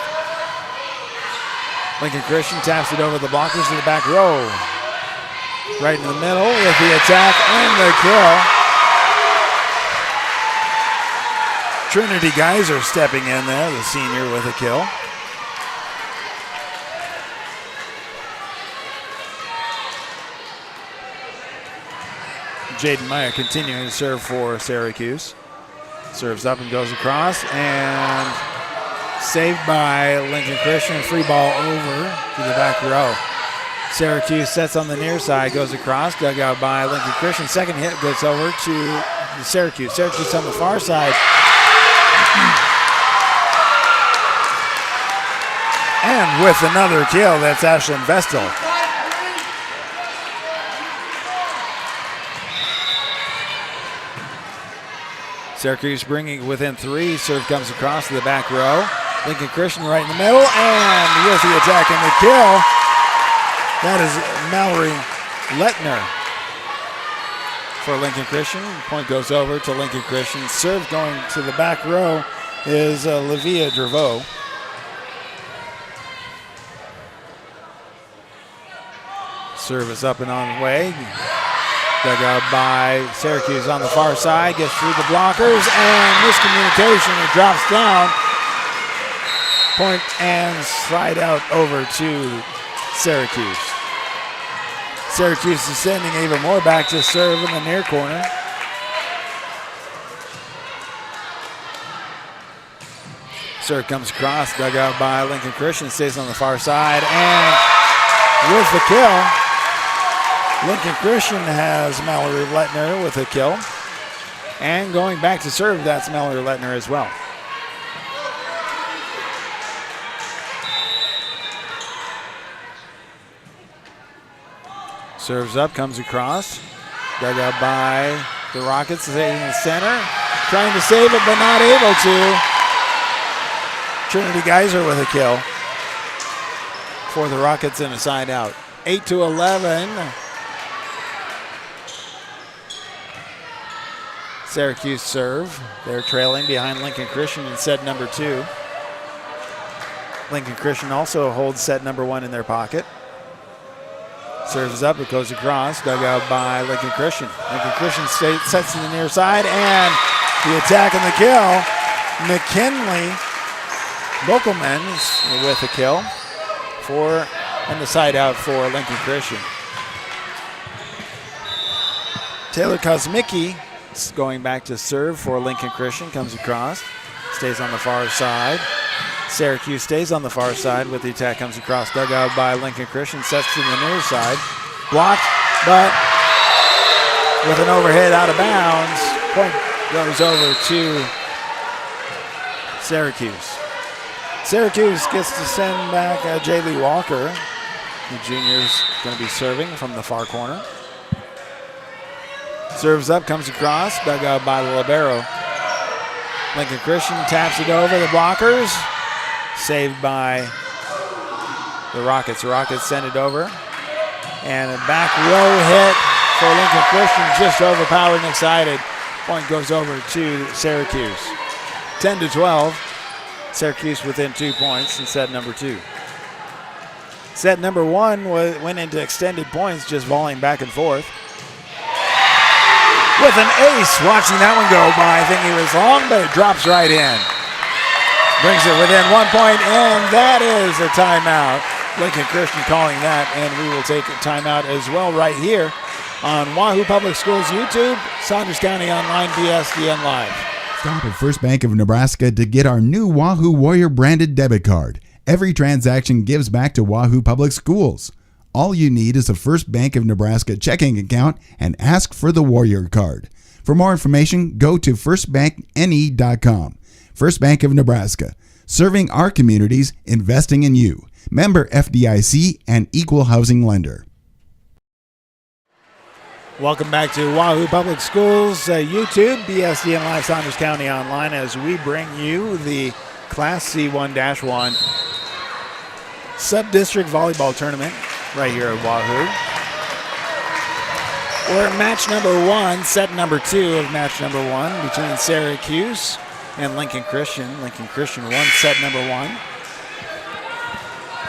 Lincoln Christian taps it over the blockers to the back row. Right in the middle with the attack and the kill. Trinity Geyser stepping in there, the senior with a kill. Jaden Meyer continuing to serve for Syracuse. Serves up and goes across, and saved by Lincoln Christian. Free ball over to the back row. Syracuse sets on the near side, goes across, dug out by Lincoln Christian. Second hit goes over to Syracuse. Syracuse on the far side. And with another kill, that's Ashlyn Vestal. Syracuse bringing within 3. Serve comes across to the back row. Lincoln Christian right in the middle, and with the attack and the kill, that is Mallory Lettner for Lincoln Christian. Point goes over to Lincoln Christian. Serve going to the back row is Livia Draveau. Serve is up and on the way. Dug out by Syracuse on the far side. Gets through the blockers and miscommunication. It drops down. Point and slide out over to Syracuse. Syracuse is sending Ava Moore back to serve in the near corner. Serve comes across. Dug out by Lincoln Christian. Stays on the far side. And with the kill, Lincoln Christian has Mallory Lettner with a kill. And going back to serve, that's Mallory Lettner as well. Serves up, comes across. Dug out by the Rockets in the center. Trying to save it, but not able to. Trinity Geyser with a kill for the Rockets in a side out. 8-11. Syracuse serve. They're trailing behind Lincoln Christian in set number 2. Lincoln Christian also holds set number 1 in their pocket. Serves up, it goes across, dug out by Lincoln Christian. Lincoln Christian sets to the near side, and the attack and the kill. McKinley Bokelman with a kill and the side out for Lincoln Christian. Taylor Kosmicki going back to serve for Lincoln Christian, comes across, stays on the far side. Syracuse stays on the far side with the attack, comes across, dug out by Lincoln Christian, sets to the near side. Blocked, but with an overhead out of bounds. Point goes over to Syracuse. Syracuse gets to send back Jaylee Walker. The junior's going to be serving from the far corner. Serves up, comes across, dug out by the libero. Lincoln Christian taps it over the blockers. Saved by the Rockets. The Rockets send it over. And a back row hit for Lincoln Christian, just overpowered and excited. Point goes over to Syracuse. 10-12. Syracuse within 2 points in set number 2. Set number 1 went into extended points, just volleying back and forth. With an ace, watching that one go by. I think he was long, but it drops right in. Brings it within 1 point, and that is a timeout. Lincoln Christian calling that, and we will take a timeout as well right here on Wahoo Public Schools YouTube, Saunders County Online, BSDN Live. Stop at First Bank of Nebraska to get our new Wahoo Warrior branded debit card. Every transaction gives back to Wahoo Public Schools. All you need is a First Bank of Nebraska checking account and ask for the Warrior card. For more information, go to firstbankne.com. First Bank of Nebraska, serving our communities, investing in you. Member FDIC and equal housing lender. Welcome back to Wahoo Public Schools YouTube, BSDN Live, Saunders County Online, as we bring you the Class C1-1 Sub-District Volleyball Tournament right here at Wahoo. We're at match number 1, set number 2 of match number 1 between Syracuse and Lincoln Christian. Lincoln Christian won set number 1.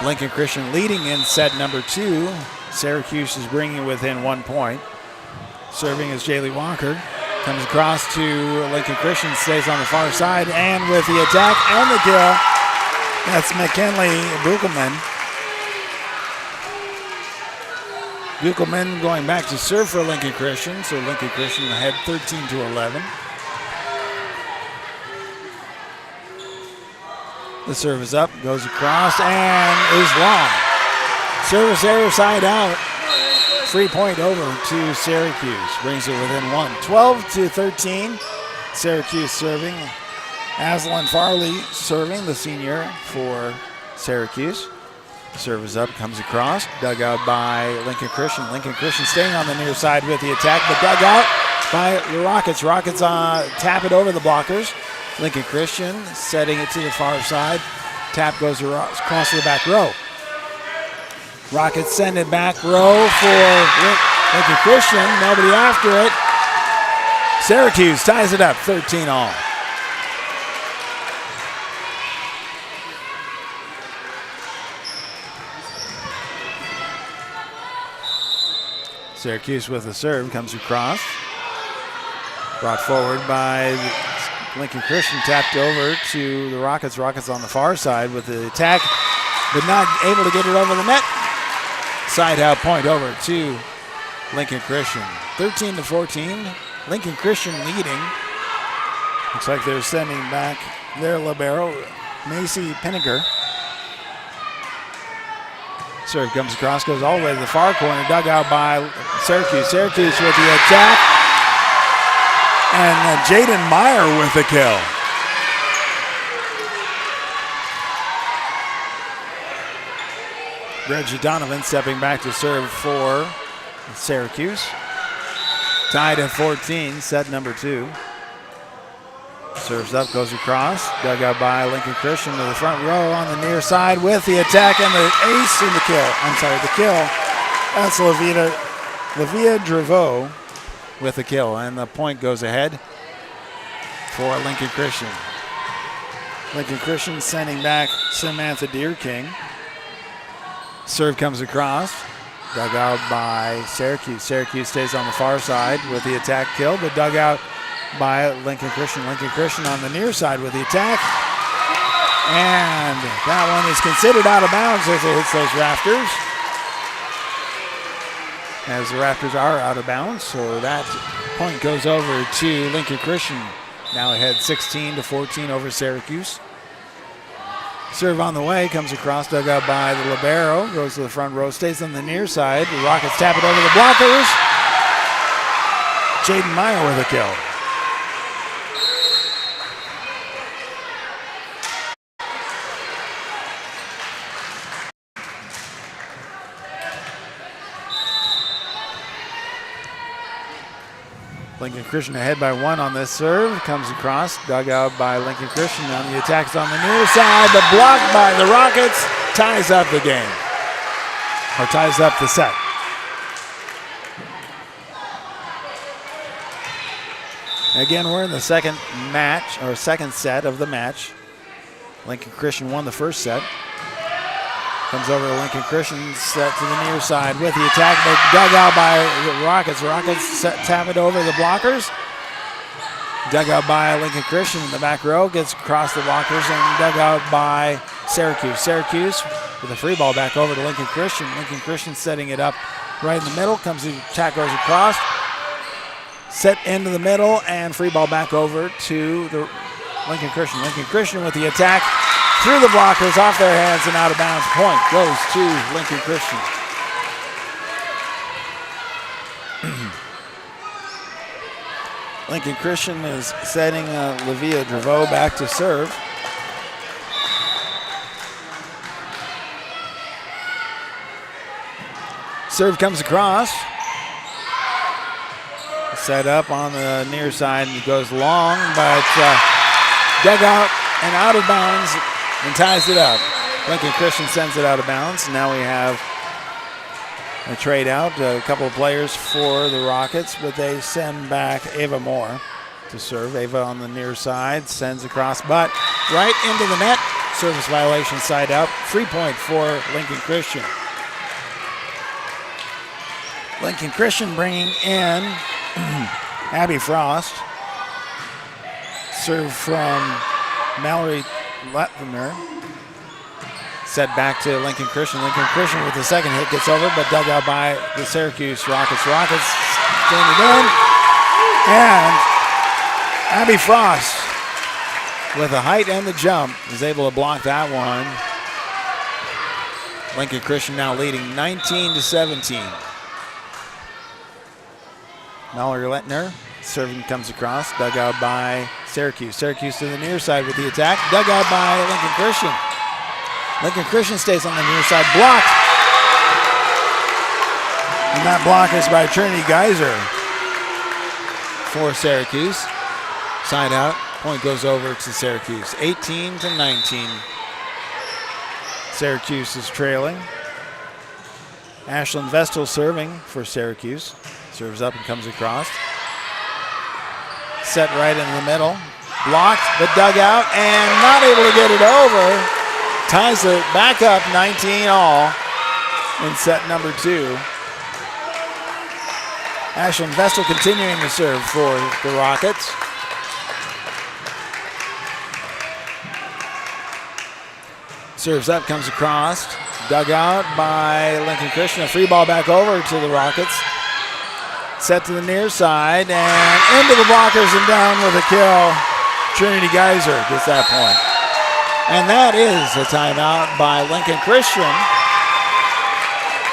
Lincoln Christian leading in set number 2. Syracuse is bringing within 1 point. Serving is Jaylee Walker. Comes across to Lincoln Christian, stays on the far side, and with the attack and the kill, that's McKinley Buchelman. Buchelman going back to serve for Lincoln Christian, so Lincoln Christian ahead 13-11. The serve is up, goes across, and is long. Service error, side out. Free point over to Syracuse. Brings it within one. 12-13. Syracuse serving. Aslan Farley serving, the senior for Syracuse. Serve is up, comes across. Dug out by Lincoln Christian. Lincoln Christian staying on the near side with the attack, but dug out by the Rockets. Rockets tap it over the blockers. Lincoln Christian setting it to the far side. Tap goes across to the back row. Rockets send it back row for Lincoln Christian. Nobody after it. Syracuse ties it up 13-all. Syracuse with the serve, comes across. Brought forward by Lincoln Christian, tapped over to the Rockets. Rockets on the far side with the attack, but not able to get it over the net. Side out point over to Lincoln Christian. 13-14. Lincoln Christian leading. Looks like they're sending back their libero, Macy Pinniger. Serve comes across, goes all the way to the far corner, dug out by Syracuse. Syracuse with the attack. And Jaden Meyer with the kill. Reggie Donovan stepping back to serve for Syracuse. Tied at 14, set number 2. Serves up, goes across. Dug out by Lincoln Christian to the front row on the near side with the attack and the ace in the kill. I'm sorry, the kill. That's Lavia Draveau with the kill. And the point goes ahead for Lincoln Christian. Lincoln Christian sending back Samantha Deer King. Serve comes across. Dug out by Syracuse. Syracuse stays on the far side with the attack kill, but dug out by Lincoln Christian. Lincoln Christian on the near side with the attack. And that one is considered out of bounds as it hits those rafters. As the rafters are out of bounds, so that point goes over to Lincoln Christian. Now ahead 16-14 over Syracuse. Serve on the way, comes across, dug out by the libero, goes to the front row, stays on the near side. The Rockets tap it over the blockers. Jaden Meyer with a kill. Lincoln Christian ahead by 1 on this serve. Comes across, dug out by Lincoln Christian. On the attacks on the near side, but blocked by the Rockets. Ties up the game, or ties up the set. Again, we're in the second match, or second set of the match. Lincoln Christian won the first set. Comes over to Lincoln Christian, set to the near side with the attack, but dug out by the Rockets. Rockets tap it over the blockers. Dug out by Lincoln Christian in the back row, gets across the blockers, and dug out by Syracuse. Syracuse with a free ball back over to Lincoln Christian. Lincoln Christian setting it up right in the middle, comes the attack, goes across. Set into the middle, and free ball back over to the Lincoln Christian. Lincoln Christian with the attack. Through the blockers, off their hands, and out of bounds. Point goes to Lincoln Christian. Lincoln Christian is setting Lavia Draveau back to serve. Serve comes across. Set up on the near side and goes long, but dug out and out of bounds. And ties it up. Lincoln Christian sends it out of bounds. Now we have a trade out. A couple of players for the Rockets, but they send back Ava Moore to serve. Ava on the near side, sends across, but right into the net. Service violation, side out. Free point for Lincoln Christian. Lincoln Christian bringing in Abby Frost. Serve from Mallory Lettner. Set back to Lincoln Christian. Lincoln Christian with the second hit gets over, but dug out by the Syracuse Rockets. Rockets staying it in. And Abby Frost, with the height and the jump, is able to block that one. Lincoln Christian now leading 19-17. Mallory Lettner serving comes across, dug out by Syracuse. Syracuse to the near side with the attack, dug out by Lincoln Christian. Lincoln Christian stays on the near side, blocked. And that block is by Trinity Geyser for Syracuse. Side out, point goes over to Syracuse, 18-19. Syracuse is trailing. Ashlyn Vestal serving for Syracuse. Serves up and comes across. Set right in the middle. Blocked, but dug out and not able to get it over. Ties it back up 19 all in set number 2. Ashlyn Vestal continuing to serve for the Rockets. Serves up, comes across. Dug out by Lincoln Christian. A free ball back over to the Rockets. Set to the near side and into the blockers and down with a kill. Trinity Geyser gets that point. And that is a timeout by Lincoln Christian.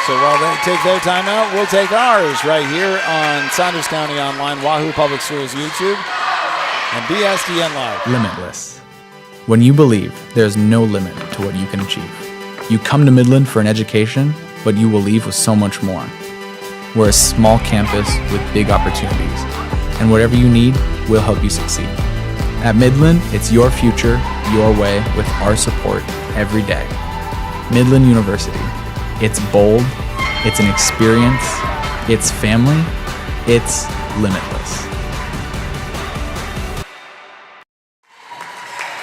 So while they take their timeout, we'll take ours right here on Saunders County Online, Wahoo Public Schools YouTube, and BSDN Live. Limitless. When you believe, there's no limit to what you can achieve. You come to Midland for an education, but you will leave with so much more. We're a small campus with big opportunities, and whatever you need, we'll help you succeed. At Midland, it's your future, your way, with our support every day. Midland University. It's bold, it's an experience, it's family, it's limitless.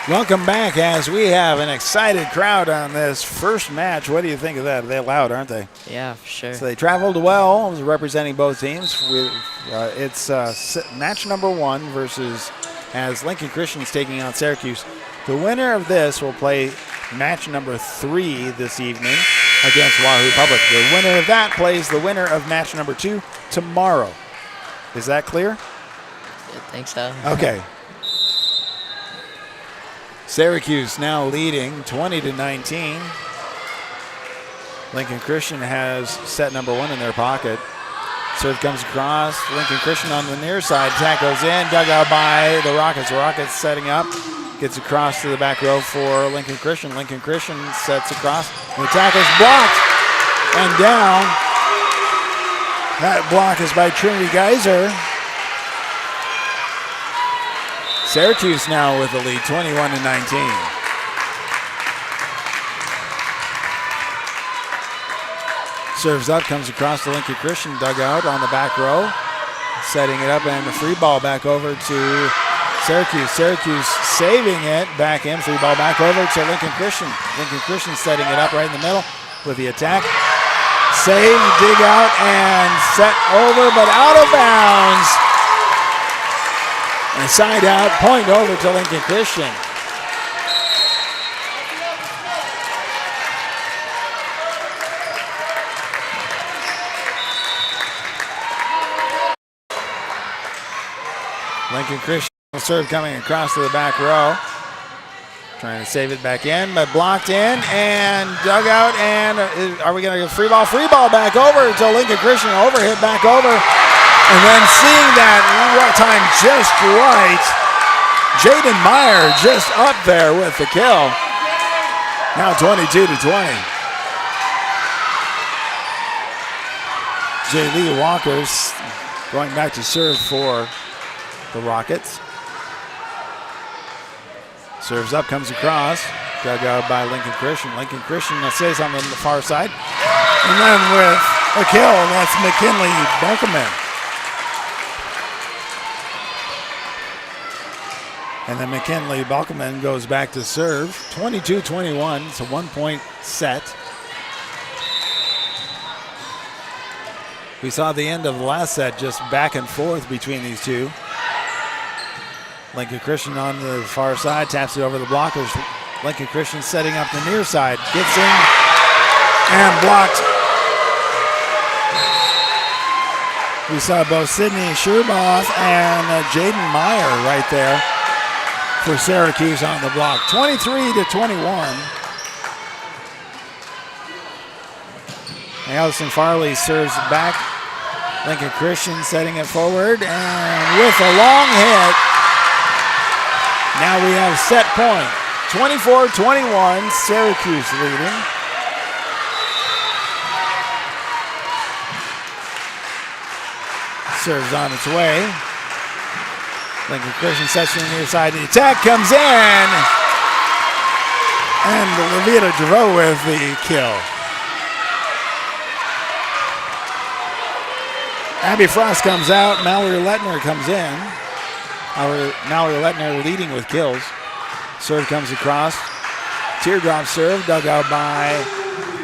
Welcome back as we have an excited crowd on this first match. What do you think of that? They're loud, aren't they? Yeah, for sure. So they traveled well, representing both teams. It's match number 1 versus as Lincoln Christian's taking on Syracuse. The winner of this will play match number 3 this evening against Wahoo Public. The winner of that plays the winner of match number 2 tomorrow. Is that clear? I think so. Okay. Syracuse now leading 20-19. Lincoln Christian has set number 1 in their pocket. Serve comes across. Lincoln Christian on the near side. Attack goes in. Dug out by the Rockets. The Rockets setting up. Gets across to the back row for Lincoln Christian. Lincoln Christian sets across. The attack is blocked and down. That block is by Trinity Geyser. Syracuse now with the lead, 21-19. Serves up, comes across to Lincoln Christian, dugout on the back row. Setting it up and the free ball back over to Syracuse. Syracuse saving it, back in, free ball back over to Lincoln Christian. Lincoln Christian setting it up right in the middle with the attack. Save, dig out, and set over, but out of bounds. And side out, point over to Lincoln Christian. Lincoln Christian serve coming across to the back row. Trying to save it back in, but blocked in and dug out. And are we going to get free ball? Free ball back over to Lincoln Christian. Overhit back over. And then seeing that time just right, Jaden Meyer just up there with the kill. Now 22-20. J. Lee Walker's going back to serve for the Rockets. Serves up, comes across. Dug out by Lincoln Christian. Lincoln Christian stays on the far side. And then with a kill, that's McKinley Bunkelman. And then McKinley Balkeman goes back to serve. 22-21. It's a 1-point set. We saw the end of the last set just back and forth between these two. Lincoln Christian on the far side, taps it over the blockers. Lincoln Christian setting up the near side. Gets in and blocked. We saw both Sidney Sherboth and Jaden Meyer right there for Syracuse on the block. 23-21. Allison Farley serves back. Lincoln Christian setting it forward, and with a long hit, now we have set point. 24-21, Syracuse leading. Serves on its way. Lincoln Christian sets from the near side. The attack comes in, and Levita Dreveau with the kill. Abby Frost comes out. Mallory Lettner comes in. Mallory Lettner leading with kills. Serve comes across. Teardrop serve, dug out by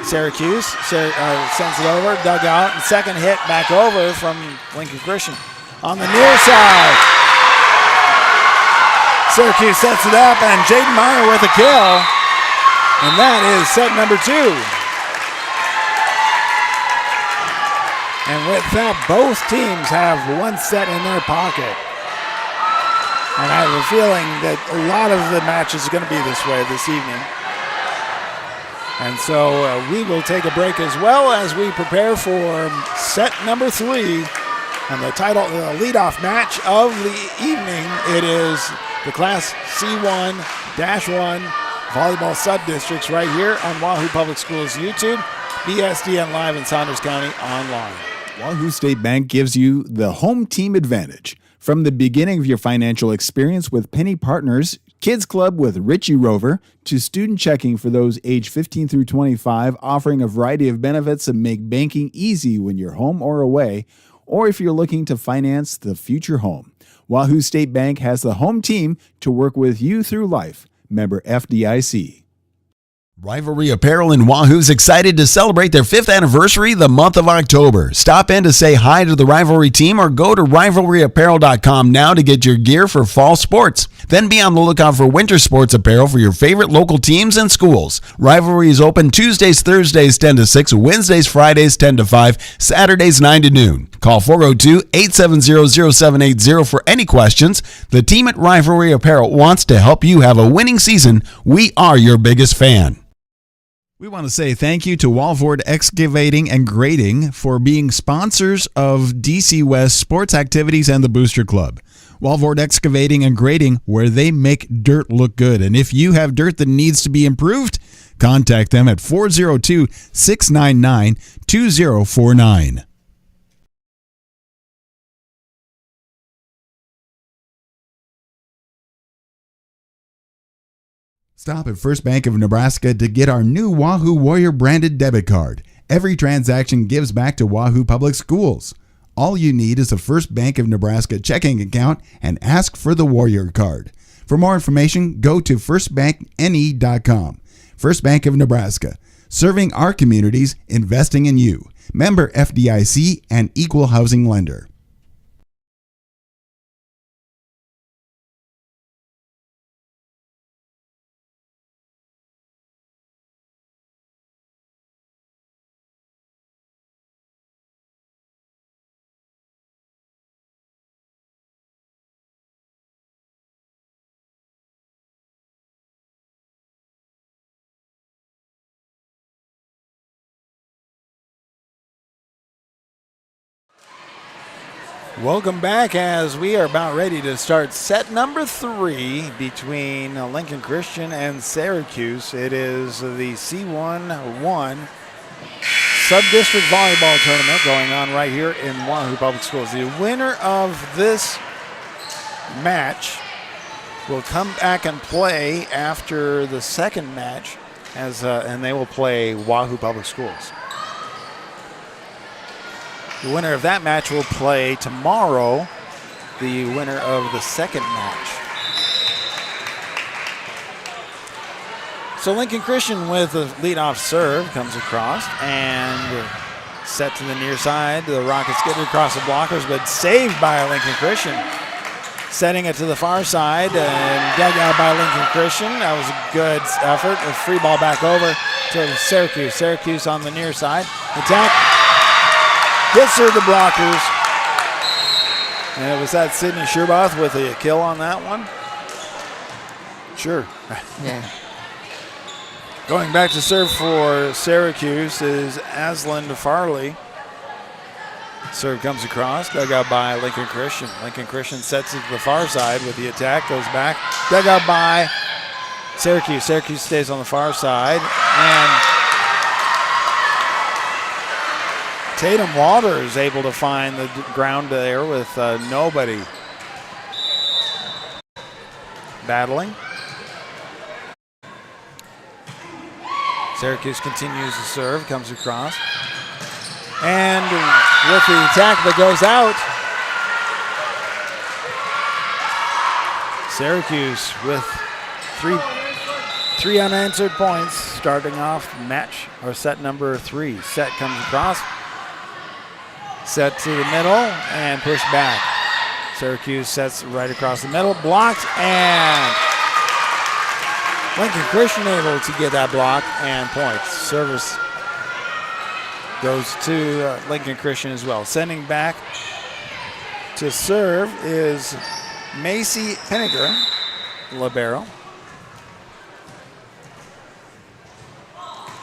Syracuse. Sends it over, dug out, and second hit back over from Lincoln Christian. On the near side, Syracuse sets it up, and Jaden Meyer with a kill. And that is set number 2. And with that, both teams have one set in their pocket. And I have a feeling that a lot of the matches are going to be this way this evening. And so we will take a break as well as we prepare for set number 3. And the leadoff match of the evening, it is the Class C1-1 volleyball sub-districts right here on Wahoo Public Schools YouTube, BSDN Live in Saunders County online. Wahoo State Bank gives you the home team advantage. From the beginning of your financial experience with Penny Partners, Kids Club with Richie Rover, to student checking for those age 15 through 25, offering a variety of benefits that make banking easy when you're home or away, or if you're looking to finance the future home. Wahoo State Bank has the home team to work with you through life. Member FDIC. Rivalry Apparel in Wahoo is excited to celebrate their 5th anniversary the month of October. Stop in to say hi to the Rivalry team or go to rivalryapparel.com now to get your gear for fall sports. Then be on the lookout for winter sports apparel for your favorite local teams and schools. Rivalry is open Tuesdays, Thursdays 10 to 6, Wednesdays, Fridays 10 to 5, Saturdays 9 to noon. Call 402-870-0780 for any questions. The team at Rivalry Apparel wants to help you have a winning season. We are your biggest fan. We want to say thank you to Walford Excavating and Grading for being sponsors of DC West sports activities and the Booster Club. Walford Excavating and Grading, where they make dirt look good. And if you have dirt that needs to be improved, contact them at 402-699-2049. Stop at First Bank of Nebraska to get our new Wahoo Warrior branded debit card. Every transaction gives back to Wahoo Public Schools. All you need is a First Bank of Nebraska checking account and ask for the Warrior card. For more information, go to firstbankne.com. First Bank of Nebraska, serving our communities, investing in you. Member FDIC and equal housing lender. Welcome back as we are about ready to start set number 3 between Lincoln Christian and Syracuse. It is the C1-1 sub-district volleyball tournament going on right here in Wahoo Public Schools. The winner of this match will come back and play after the second match, and they will play Wahoo Public Schools. The winner of that match will play tomorrow, the winner of the second match. So Lincoln Christian with a leadoff serve comes across and set to the near side. The Rockets get it across the blockers, but saved by Lincoln Christian. Setting it to the far side and dug out by Lincoln Christian. That was a good effort. A free ball back over to Syracuse. Syracuse on the near side. Attack. Gets through the blockers. And it was that Sydney Sherboth with a kill on that one. Sure. Yeah. Going back to serve for Syracuse is Aslan Farley. Serve comes across, dug out by Lincoln Christian. Lincoln Christian sets it to the far side with the attack, goes back, dug out by Syracuse. Syracuse stays on the far side, and Tatum Walter is able to find the ground there with nobody battling. Syracuse continues to serve, comes across. And with the attack that goes out, Syracuse with three unanswered points, starting off match or set number 3. Set comes across, set to the middle and pushed back. Syracuse sets right across the middle, blocked, and Lincoln Christian able to get that block and points. Service goes to Lincoln Christian as well. Sending back to serve is Macy Henniger, libero.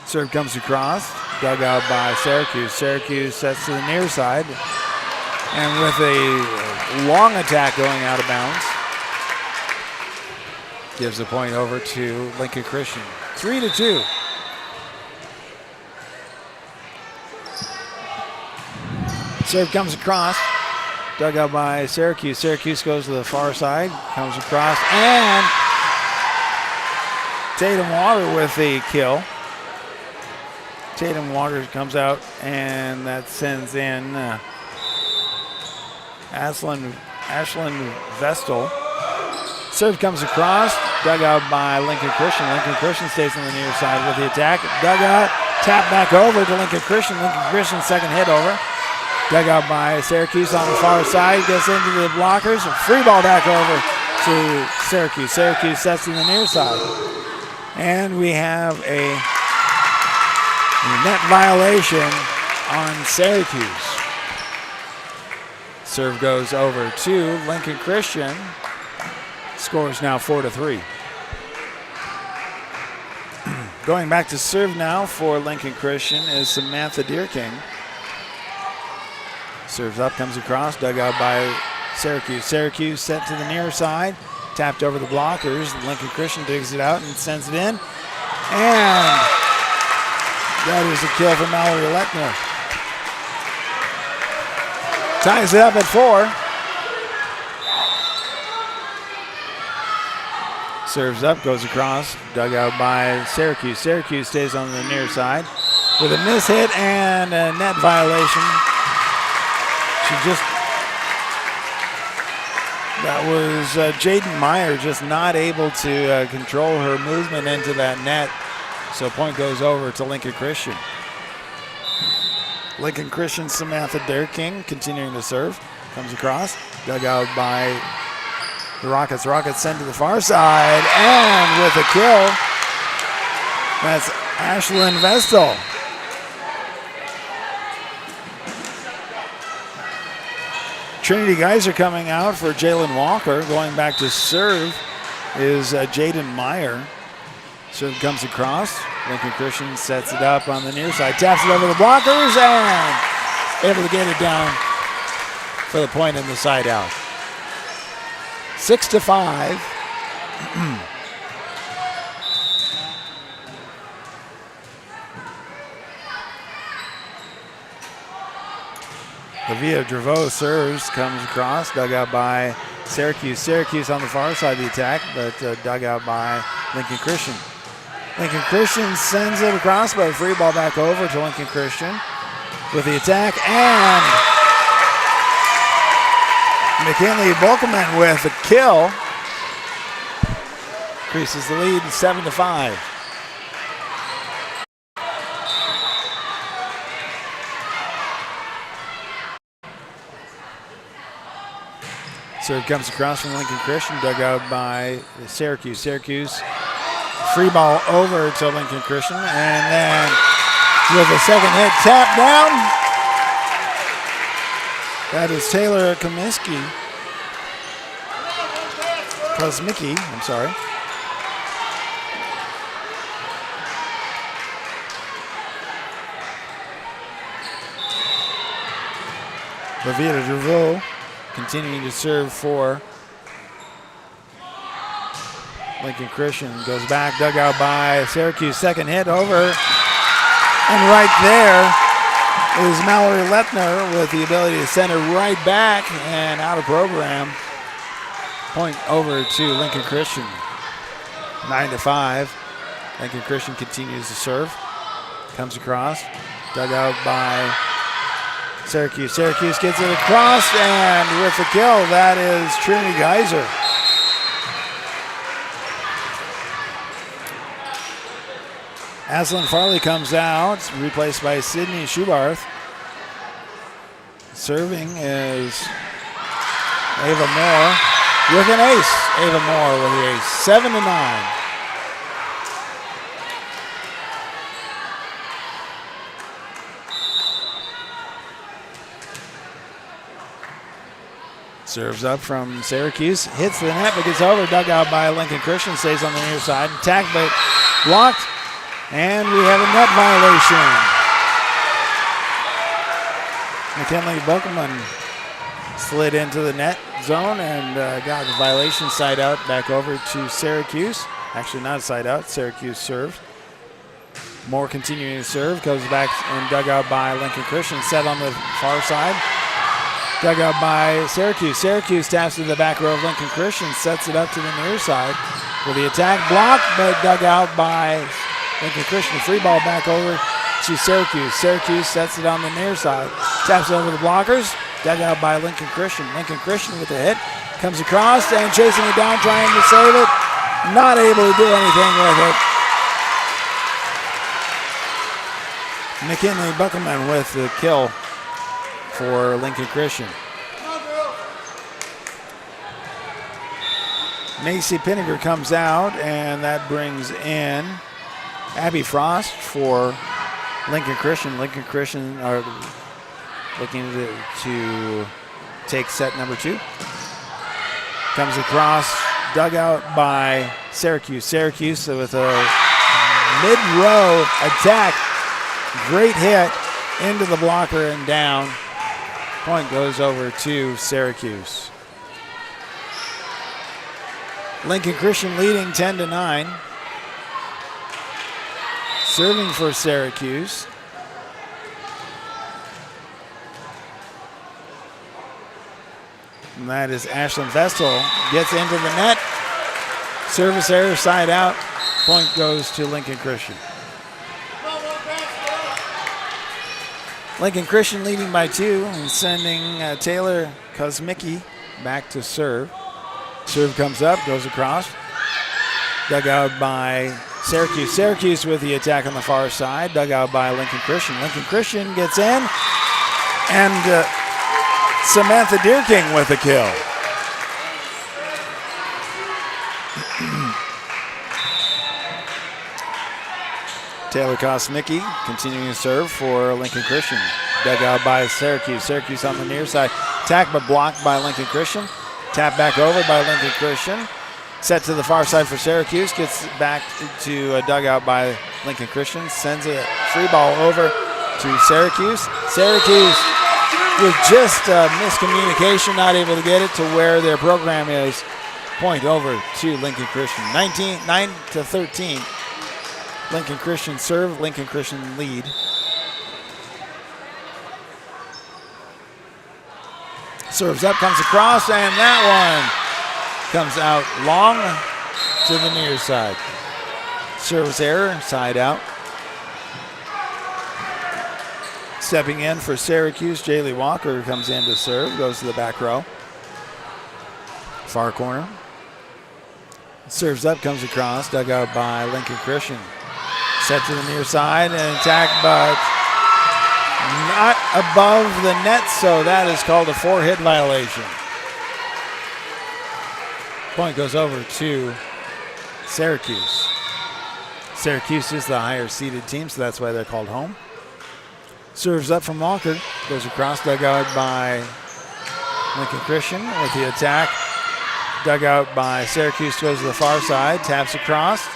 Serve comes across, dug out by Syracuse. Syracuse sets to the near side, and with a long attack going out of bounds, gives the point over to Lincoln Christian. 3-2. Serve comes across, dug out by Syracuse. Syracuse goes to the far side, comes across, and Tatum Water with the kill. Tatum Water comes out, and that sends in Ashlyn Vestal. Serve comes across, dug out by Lincoln Christian. Lincoln Christian stays on the near side with the attack. Dug out, tap back over to Lincoln Christian. Lincoln Christian's second hit over. Dug out by Syracuse on the far side, gets into the blockers, free ball back over to Syracuse. Syracuse sets to the near side. And we have a net violation on Syracuse. Serve goes over to Lincoln Christian. Score is now 4-3. Going back to serve now for Lincoln Christian is Samantha Deerking. Serves up, comes across, dug out by Syracuse. Syracuse set to the near side, tapped over the blockers. Lincoln Christian digs it out and sends it in. And that is a kill for Mallory Leckner. Ties it up at 4. Serves up, goes across, dug out by Syracuse. Syracuse stays on the near side with a miss hit and a net violation. That was Jaden Meyer just not able to control her movement into that net. So point goes over to Lincoln Christian. Lincoln Christian, Samantha Deerking continuing to serve. Comes across, dug out by the Rockets. Rockets send to the far side, and with a kill, that's Ashlyn Vestal. Trinity guys are coming out for Jalen Walker. Going back to serve is Jaden Meyer. Serve comes across. Lincoln Christian sets it up on the near side. Taps it over the blockers and able to get it down for the point in the side out. 6-5. Lavia Draveau serves, comes across, dug out by Syracuse. Syracuse on the far side of the attack, but dug out by Lincoln Christian. Lincoln Christian sends it across, but a free ball back over to Lincoln Christian with the attack, and McKinley Bulkelman with a kill. Increases the lead 7-5. Serve comes across from Lincoln Christian, dug out by Syracuse. Syracuse, free ball over to Lincoln Christian, and then with a second hit, tap down. That is Taylor Kosmicki, I'm sorry. Lavita Deveau continuing to serve for Lincoln Christian. Goes back, dug out by Syracuse. Second hit over. And right there is Mallory Lethner with the ability to send it right back and out of program. Point over to Lincoln Christian. 9-5. Lincoln Christian continues to serve. Comes across. Dug out by Syracuse. Syracuse gets it across, and with the kill, that is Trinity Geyser. Aslan Farley comes out, replaced by Sydney Schubarth. Serving is Ava Moore with an ace. Ava Moore with the ace. 7-9. Serves up from Syracuse, hits the net, but gets over, dug out by Lincoln Christian, stays on the near side, attacked but blocked, and we have a net violation. McKinley Buckelman slid into the net zone and got the violation. Side out back over to Syracuse. Actually, not a side out, Syracuse served. Moore continuing to serve, goes back and dug out by Lincoln Christian, set on the far side. Dug out by Syracuse. Syracuse taps to the back row of Lincoln Christian, sets it up to the near side with the attack blocked, but dug out by Lincoln Christian. Free ball back over to Syracuse. Syracuse sets it on the near side, taps over the blockers, dug out by Lincoln Christian. Lincoln Christian with the hit, comes across and chasing it down, trying to save it, not able to do anything with it. McKinley Buckelman with the kill for Lincoln Christian. Macy Pinniger comes out, and that brings in Abby Frost for Lincoln Christian. Lincoln Christian are looking to take set number 2. Comes across, dug out by Syracuse. Syracuse with a mid-row attack. Great hit into the blocker and down. Point goes over to Syracuse. Lincoln Christian leading 10-9. Serving for Syracuse. And that is Ashlyn Vestal. Gets into the net. Service error, side out. Point goes to Lincoln Christian. Lincoln Christian leading by 2 and sending Taylor Kosmicki back to serve. Serve comes up, goes across. Dug out by Syracuse. Syracuse with the attack on the far side. Dug out by Lincoln Christian. Lincoln Christian gets in. And Samantha Deerking with a kill. Taylor Kosmicki continuing to serve for Lincoln Christian. Dug out by Syracuse. Syracuse on the near side. Attack but blocked by Lincoln Christian. Tap back over by Lincoln Christian. Set to the far side for Syracuse. Gets back to a dugout by Lincoln Christian. Sends a free ball over to Syracuse. Syracuse with just miscommunication, not able to get it to where their program is. Point over to Lincoln Christian. 9-13. Lincoln Christian serve, Lincoln Christian lead. Serves up, comes across, and that one comes out long to the near side. Service error, side out. Stepping in for Syracuse, Jaylee Walker comes in to serve, goes to the back row. Far corner. Serves up, comes across, dug out by Lincoln Christian. Set to the near side and attack, but not above the net, so that is called a 4-hit violation. Point goes over to Syracuse. Syracuse is the higher seeded team, so that's why they're called home. Serves up from Walker. Goes across, dug out by Lincoln Christian with the attack. Dug out by Syracuse, goes to the far side. Taps across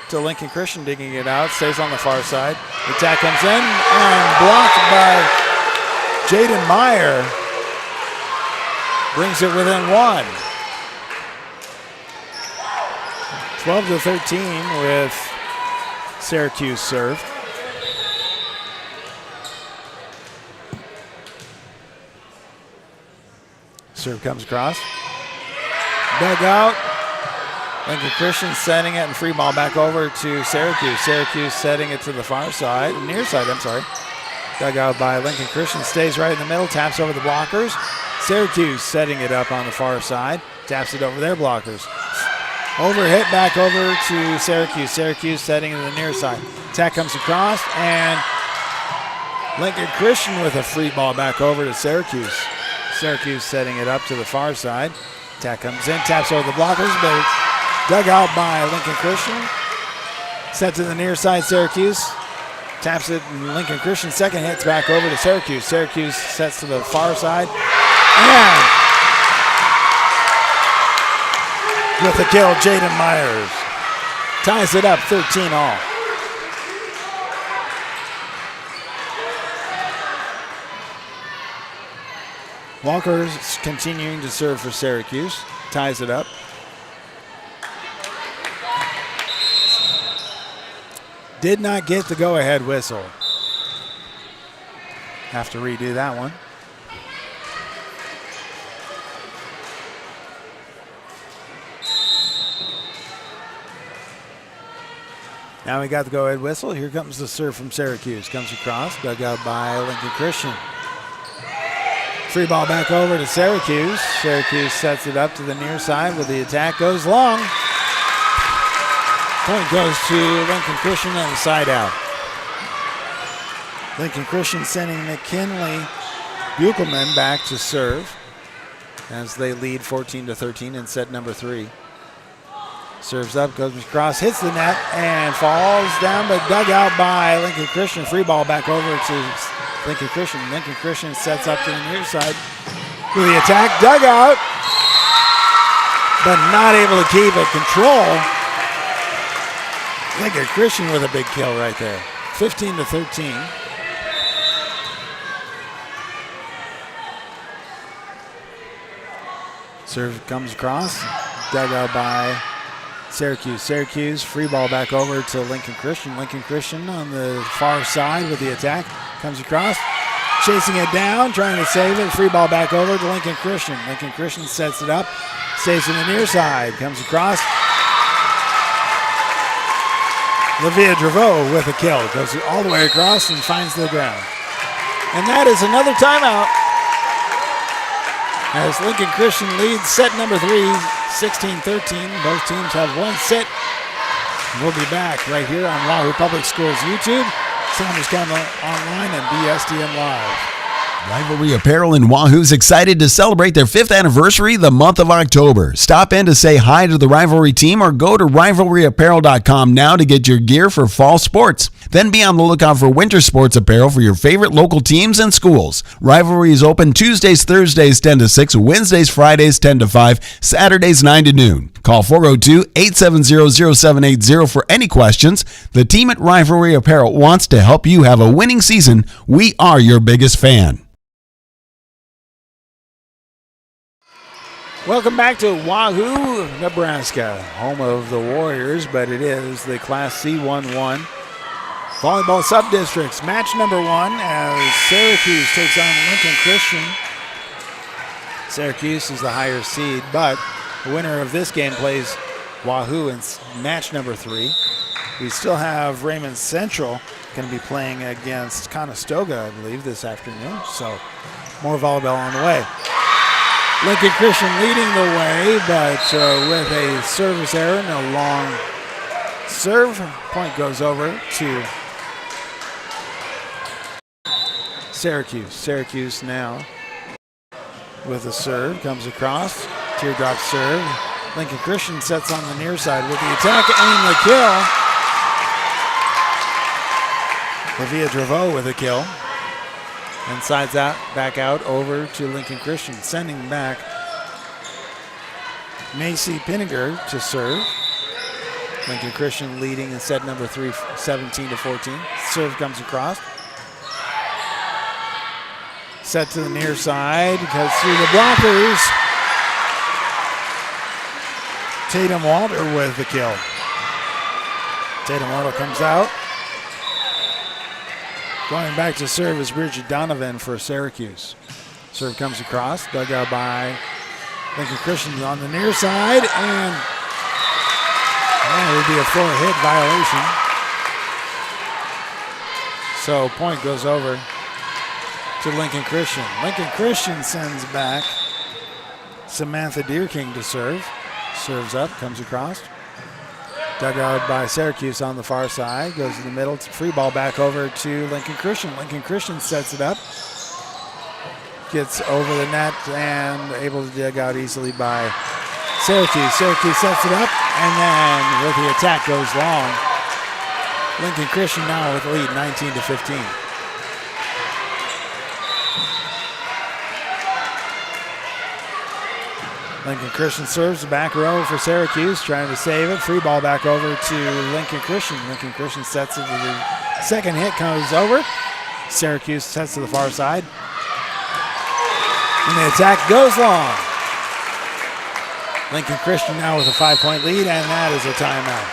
to Lincoln Christian, digging it out. Stays on the far side. The attack comes in and blocked by Jaden Meyer. Brings it within one. 12-13 with Syracuse serve. Serve comes across. Dug out. Lincoln Christian setting it and free ball back over to Syracuse. Syracuse setting it to the far side, near side, I'm sorry. Dug out by Lincoln Christian, stays right in the middle, taps over the blockers. Syracuse setting it up on the far side, taps it over their blockers. Over hit back over to Syracuse. Syracuse setting to the near side. Attack comes across and Lincoln Christian with a free ball back over to Syracuse. Syracuse setting it up to the far side. Attack comes in, taps over the blockers, but it's dug out by Lincoln Christian. Set to the near side, Syracuse. Taps it, and Lincoln Christian second hits back over to Syracuse. Syracuse sets to the far side. And with the kill, Jaden Myers ties it up 13-all. Walker's continuing to serve for Syracuse. Ties it up. Did not get the go-ahead whistle. Have to redo that one. Now we got the go-ahead whistle. Here comes the serve from Syracuse. Comes across, dug out by Lincoln Christian. Free ball back over to Syracuse. Syracuse sets it up to the near side where the attack goes long. Point goes to Lincoln Christian and the side out. Lincoln Christian sending McKinley Buchelman back to serve as they lead 14-13 in set number 3. Serves up, goes across, hits the net, and falls down, but dug out by Lincoln Christian. Free ball back over to Lincoln Christian. Lincoln Christian sets up to the near side with the attack. Dug out, but not able to keep it. Control. Lincoln Christian with a big kill right there. 15-13. Serve comes across. Dug out by Syracuse. Syracuse, free ball back over to Lincoln Christian. Lincoln Christian on the far side with the attack. Comes across, chasing it down, trying to save it. Free ball back over to Lincoln Christian. Lincoln Christian sets it up, stays in the near side. Comes across. Lavia Draveau with a kill. Goes all the way across and finds the ground. And that is another timeout as Lincoln Christian leads set number 3, 16-13. Both teams have one set. We'll be back right here on Wahoo Public Schools YouTube, Sounders Camera Online, and BSDN Live. Rivalry Apparel in Wahoo's excited to celebrate their 5th anniversary the month of October. Stop in to say hi to the Rivalry team or go to rivalryapparel.com now to get your gear for fall sports. Then be on the lookout for winter sports apparel for your favorite local teams and schools. Rivalry is open Tuesdays, Thursdays 10 to 6, Wednesdays, Fridays 10 to 5, Saturdays 9 to noon. Call 402-870-0780 for any questions. The team at Rivalry Apparel wants to help you have a winning season. We are your biggest fan. Welcome back to Wahoo, Nebraska, home of the Warriors, but it is the Class C1-1 volleyball sub-districts. Match number 1 as Syracuse takes on Lincoln Christian. Syracuse is the higher seed, but the winner of this game plays Wahoo in match number 3. We still have Raymond Central going to be playing against Conestoga, I believe, this afternoon. So more volleyball on the way. Lincoln Christian leading the way, but with a service error and a long serve. Point goes over to Syracuse. Syracuse now with a serve. Comes across. Teardrop serve. Lincoln Christian sets on the near side with the attack and the kill. Livia Draveau with a kill. And sides out, back out over to Lincoln Christian, sending back Macy Pinniger to serve. Lincoln Christian leading in set number 3, 17-14. Serve comes across. Set to the near side, goes through the blockers. Tatum Walter with the kill. Tatum Walter comes out. Going back to serve is Bridget Donovan for Syracuse. Serve comes across, dug out by Lincoln Christian on the near side, and that would be a full hit violation. So point goes over to Lincoln Christian. Lincoln Christian sends back Samantha Deerking to serve. Serves up, comes across. Dug out by Syracuse on the far side. Goes in the middle. It's a free ball back over to Lincoln Christian. Lincoln Christian sets it up. Gets over the net and able to dig out easily by Syracuse. Syracuse sets it up, and then with the attack goes long. Lincoln Christian now with the lead, 19-15. Lincoln Christian serves the back row for Syracuse, trying to save it. Free ball back over to Lincoln Christian. Lincoln Christian sets it to the second hit, comes over. Syracuse sets to the far side. And the attack goes long. Lincoln Christian now with a 5-point lead, and that is a timeout.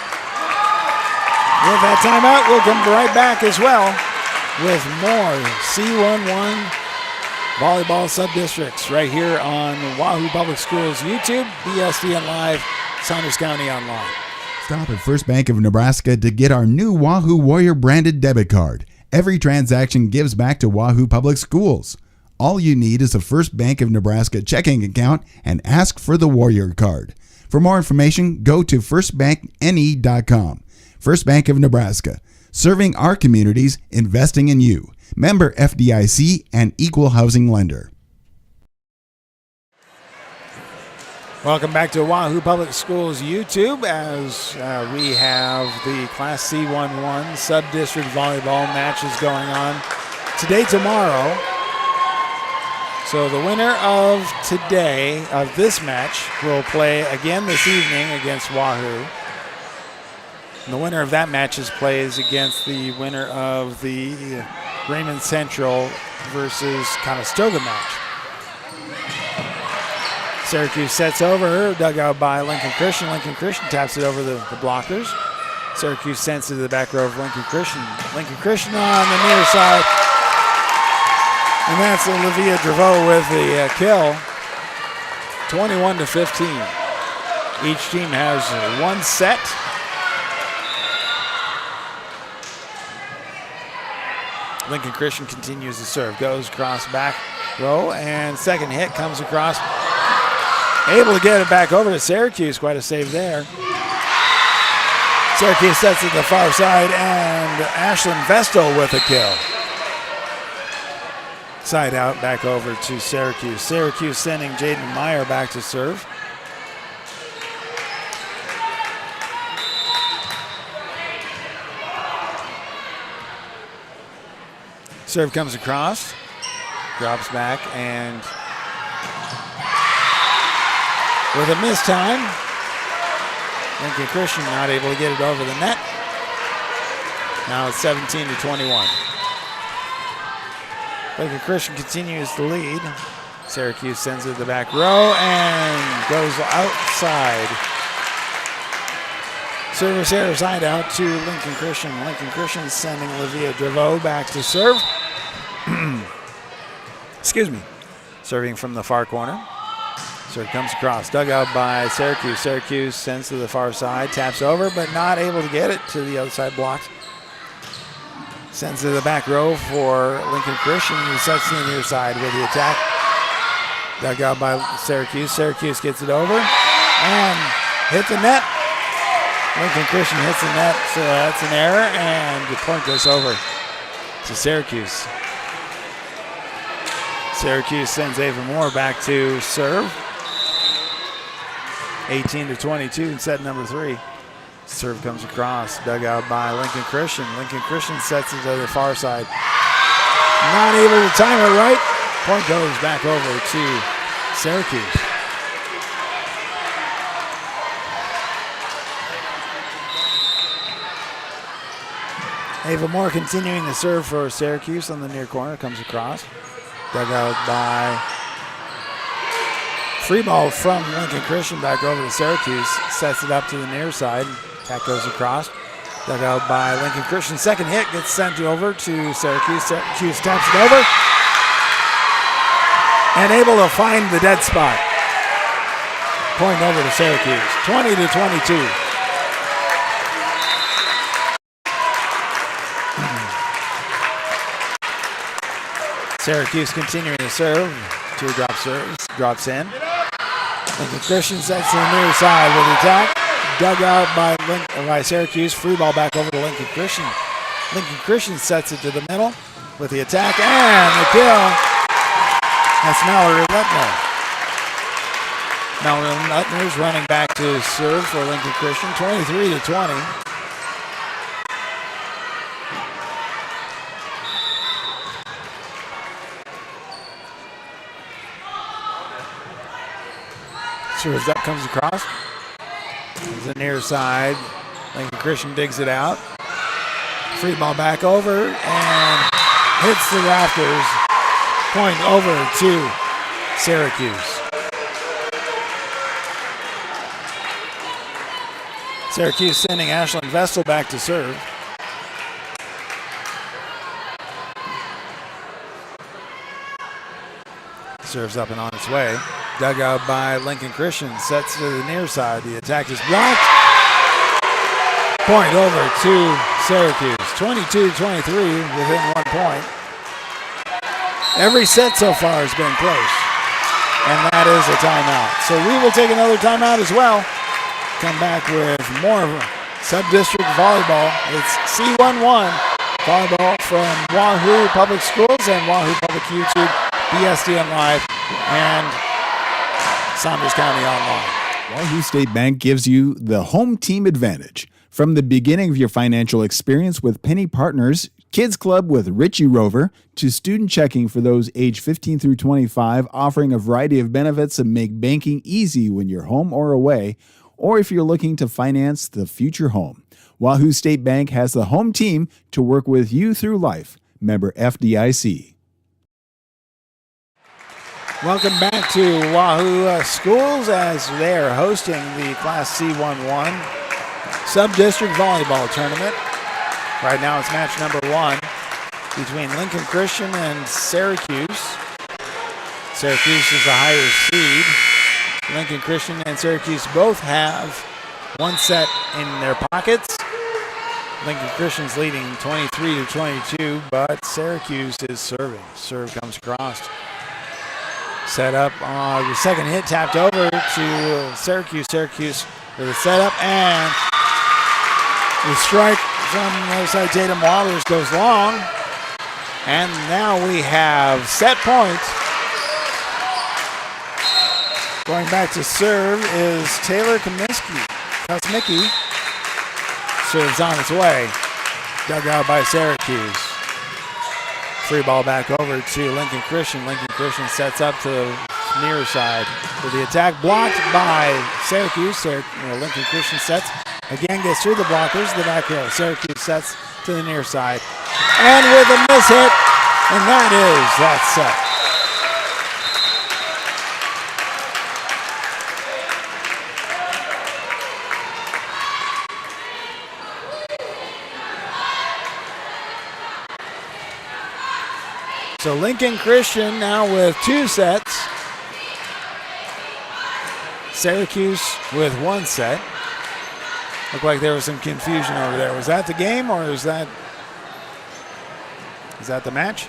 With that timeout, we'll come right back as well with more C11 volleyball sub-districts right here on Wahoo Public Schools YouTube, BSDN Live, Saunders County Online. Stop at First Bank of Nebraska to get our new Wahoo Warrior branded debit card. Every transaction gives back to Wahoo Public Schools. All you need is a First Bank of Nebraska checking account and ask for the Warrior card. For more information, go to firstbankne.com. First Bank of Nebraska, serving our communities, investing in you. Member FDIC and equal housing lender. Welcome back to Wahoo Public Schools YouTube as we have the Class C11 sub-district volleyball matches going on today, tomorrow. So the winner of today, of this match, will play again this evening against Wahoo. And the winner of that match plays against the winner of the Raymond Central versus Conestoga match. Syracuse sets over, dug out by Lincoln Christian. Lincoln Christian taps it over the blockers. Syracuse sends it to the back row of Lincoln Christian. Lincoln Christian on the near side. And that's Olivia Draveau with the kill. 21-15. Each team has one set. Lincoln Christian continues to serve. Goes across back row, and second hit comes across. Able to get it back over to Syracuse. Quite a save there. Syracuse sets it to the far side, and Ashlyn Vestal with a kill. Side out, back over to Syracuse. Syracuse sending Jaden Meyer back to serve. Serve comes across, drops back, and with a miss time, Lincoln Christian not able to get it over the net. Now it's 17-21. Lincoln Christian continues to lead. Syracuse sends it to the back row and goes outside. Service error side out to Lincoln Christian. Lincoln Christian sending Olivia Draveau back to serve. Excuse me. Serving from the far corner. Serve comes across. Dug out by Syracuse. Syracuse sends to the far side. Taps over, but not able to get it to the other side blocks. Sends to the back row for Lincoln Christian, who sets to the near side with the attack. Dug out by Syracuse. Syracuse gets it over and hit the net. Lincoln Christian hits the net, so that's an error, and the point goes over to Syracuse. Syracuse sends Ava Moore back to serve. 18-22 in set number 3. Serve comes across, dug out by Lincoln Christian. Lincoln Christian sets it to the far side. Not able to time it right. Point goes back over to Syracuse. Ava Moore continuing to serve for Syracuse on the near corner, comes across. Dug out by free ball from Lincoln Christian back over to Syracuse. Sets it up to the near side. Attack goes across. Dug out by Lincoln Christian. Second hit gets sent over to Syracuse. Syracuse taps it over. And able to find the dead spot. Point over to Syracuse. 20-22. Syracuse continuing to serve. 2 drop serves. Drops in. Lincoln Christian sets to the near side with the attack. Dug out by Syracuse. Free ball back over to Lincoln Christian. Lincoln Christian sets it to the middle with the attack and the kill. That's Mallory Lettner. Mallory Lettner's running back to serve for Lincoln Christian. 23-20. Serves up, comes across. Comes the near side. Lincoln Christian digs it out. Free ball back over and hits the rafters. Point over to Syracuse. Syracuse sending Ashlyn Vestal back to serve. Serves up and on its way. Dug out by Lincoln Christian, sets to the near side. The attack is blocked. Point over to Syracuse. 22-23 within 1 point. Every set so far has been close. And that is a timeout. So we will take another timeout as well. Come back with more sub-district volleyball. It's C11 volleyball from Wahoo Public Schools and Wahoo Public YouTube, BSDN Live, and Saunders County Online. Wahoo State Bank gives you the home team advantage. From the beginning of your financial experience with Penny Partners, Kids Club with Richie Rover, to student checking for those age 15 through 25, offering a variety of benefits that make banking easy when you're home or away, or if you're looking to finance the future home. Wahoo State Bank has the home team to work with you through life. Member FDIC. Welcome back to Wahoo Schools as they are hosting the Class C11 Sub-District Volleyball Tournament. Right now it's match number 1 between Lincoln Christian and Syracuse. Syracuse is a higher seed. Lincoln Christian and Syracuse both have 1 set in their pockets. Lincoln Christian's leading 23-22, but Syracuse is serving. Serve comes across. Set up on the second hit, tapped over to Syracuse. Syracuse with a setup, and the strike from the other side, Tatum Waters goes long. And now we have set point. Going back to serve is Taylor Kosmicki. Serves on its way. Dug out by Syracuse. Free ball back over to Lincoln Christian. Lincoln Christian sets up to the near side with the attack blocked by Syracuse. Lincoln Christian sets. Again gets through the blockers, the back row. Syracuse sets to the near side. And with a miss hit, and that is that set. So Lincoln Christian now with 2 sets. Syracuse with 1 set. Looked like there was some confusion over there. Was that the game or is that the match?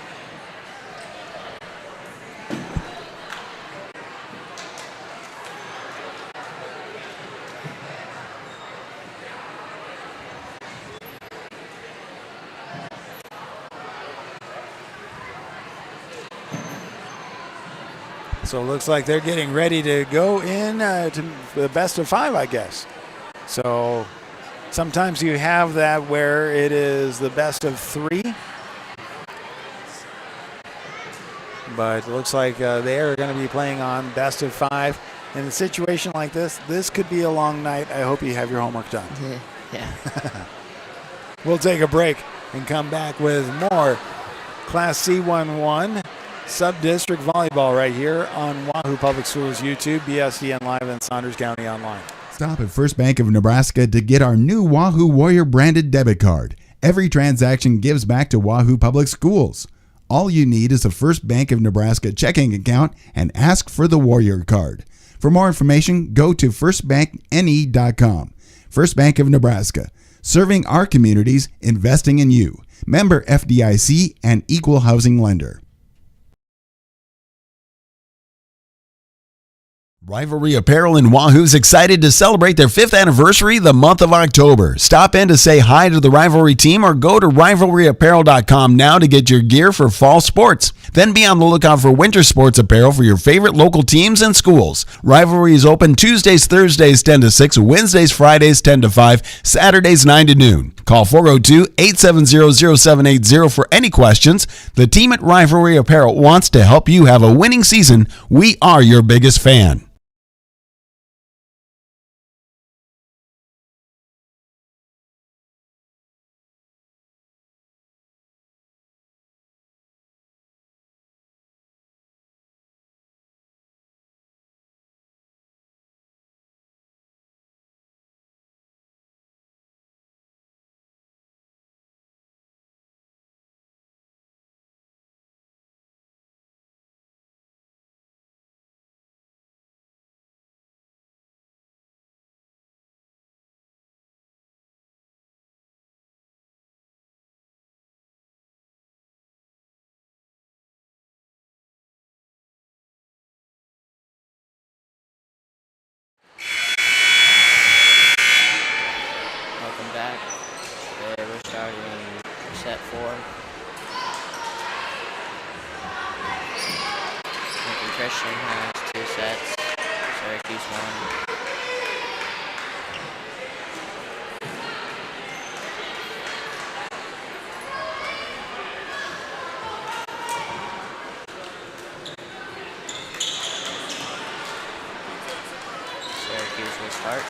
So it looks like they're getting ready to go in to the best of 5, I guess. So sometimes you have that where it is the best of 3. But it looks like they are going to be playing on best of 5. In a situation like this could be a long night. I hope you have your homework done. Yeah. We'll take a break and come back with more Class C11 Sub-District Volleyball right here on Wahoo Public Schools YouTube, BSDN Live, and Saunders County Online. Stop at First Bank of Nebraska to get our new Wahoo Warrior branded debit card. Every transaction gives back to Wahoo Public Schools. All you need is a First Bank of Nebraska checking account and ask for the Warrior card. For more information, go to firstbankne.com. First Bank of Nebraska, serving our communities, investing in you. Member FDIC and equal housing lender. Rivalry Apparel in Wahoo's excited to celebrate their 5th anniversary the month of October. Stop in to say hi to the Rivalry team or go to rivalryapparel.com now to get your gear for fall sports. Then be on the lookout for winter sports apparel for your favorite local teams and schools. Rivalry is open Tuesdays, Thursdays 10 to 6, Wednesdays, Fridays 10 to 5, Saturdays 9 to noon. Call 402-870-0780 for any questions. The team at Rivalry Apparel wants to help you have a winning season. We are your biggest fan. Welcome back. Today we're starting set 4. Lincoln Christian has 2 sets. Syracuse 1. Syracuse will start.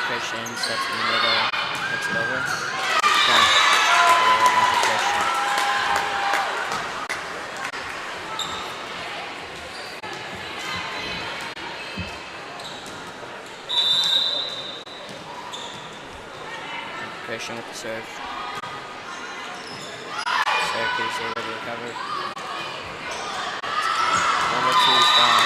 Christian sets in the middle, puts it over. Point. Christian. Christian with the serve. Syracuse able to recover. Number 2 strong.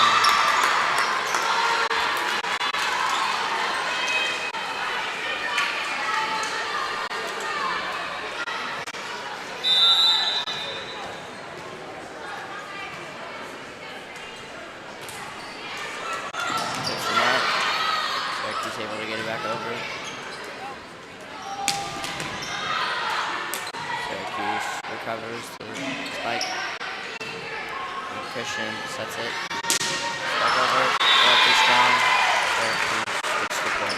Able to get it back over. Syracuse recovers the spike. And Christian sets it. Back over. Syracuse strong. Syracuse gets the point.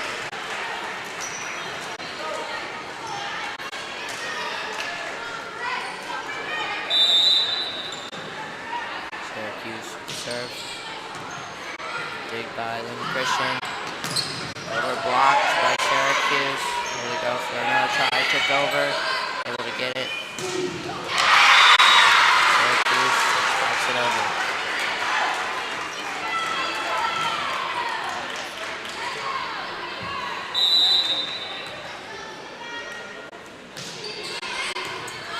Syracuse serve. Dig by Lincoln Christian. Over blocked by Syracuse. Here we go for another try. Tipped over. Able to get it. Syracuse backs it over.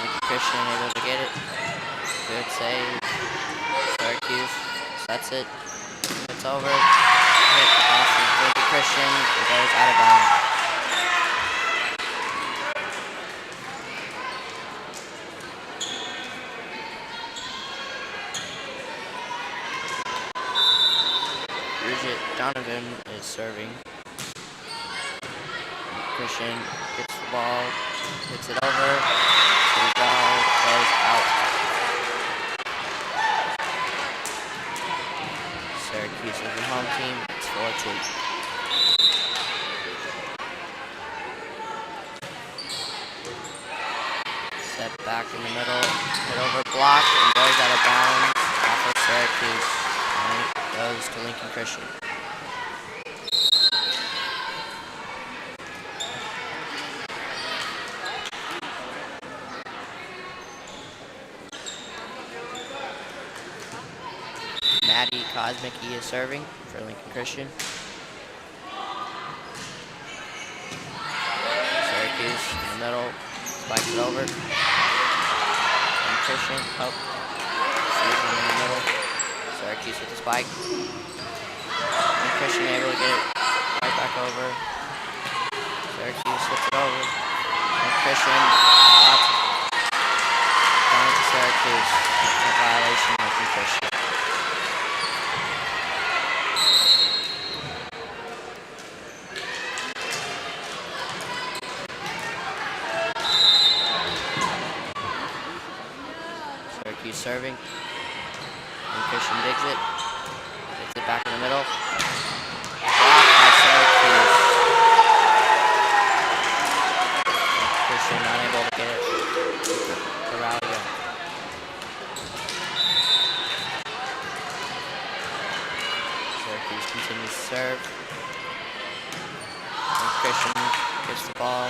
Lincoln Christian able to get it. Good save. Syracuse sets it. It's over. Hit off of Lincoln Christian. It goes out of bounds. Bridget Donovan is serving. Christian gets the ball. Hits it over. Goes out. Syracuse is the home team. It's 4-2. Set back in the middle. Hit over block and goes out of bounds off of Syracuse. And it goes to Lincoln Christian. Maddie Kosmicki is serving for Lincoln Christian. Syracuse in the middle, spikes it over. And Christian, sees him in the middle. Syracuse with the spike. And Christian able to get it right back over. Syracuse hits it over. And Christian down to Syracuse. A violation of Lincoln Christian. Syracuse serving. And Christian digs it. Gets it back in the middle. Blocked by Syracuse. And Christian unable to get it to rally up. Syracuse continues to serve. And Christian gets the ball.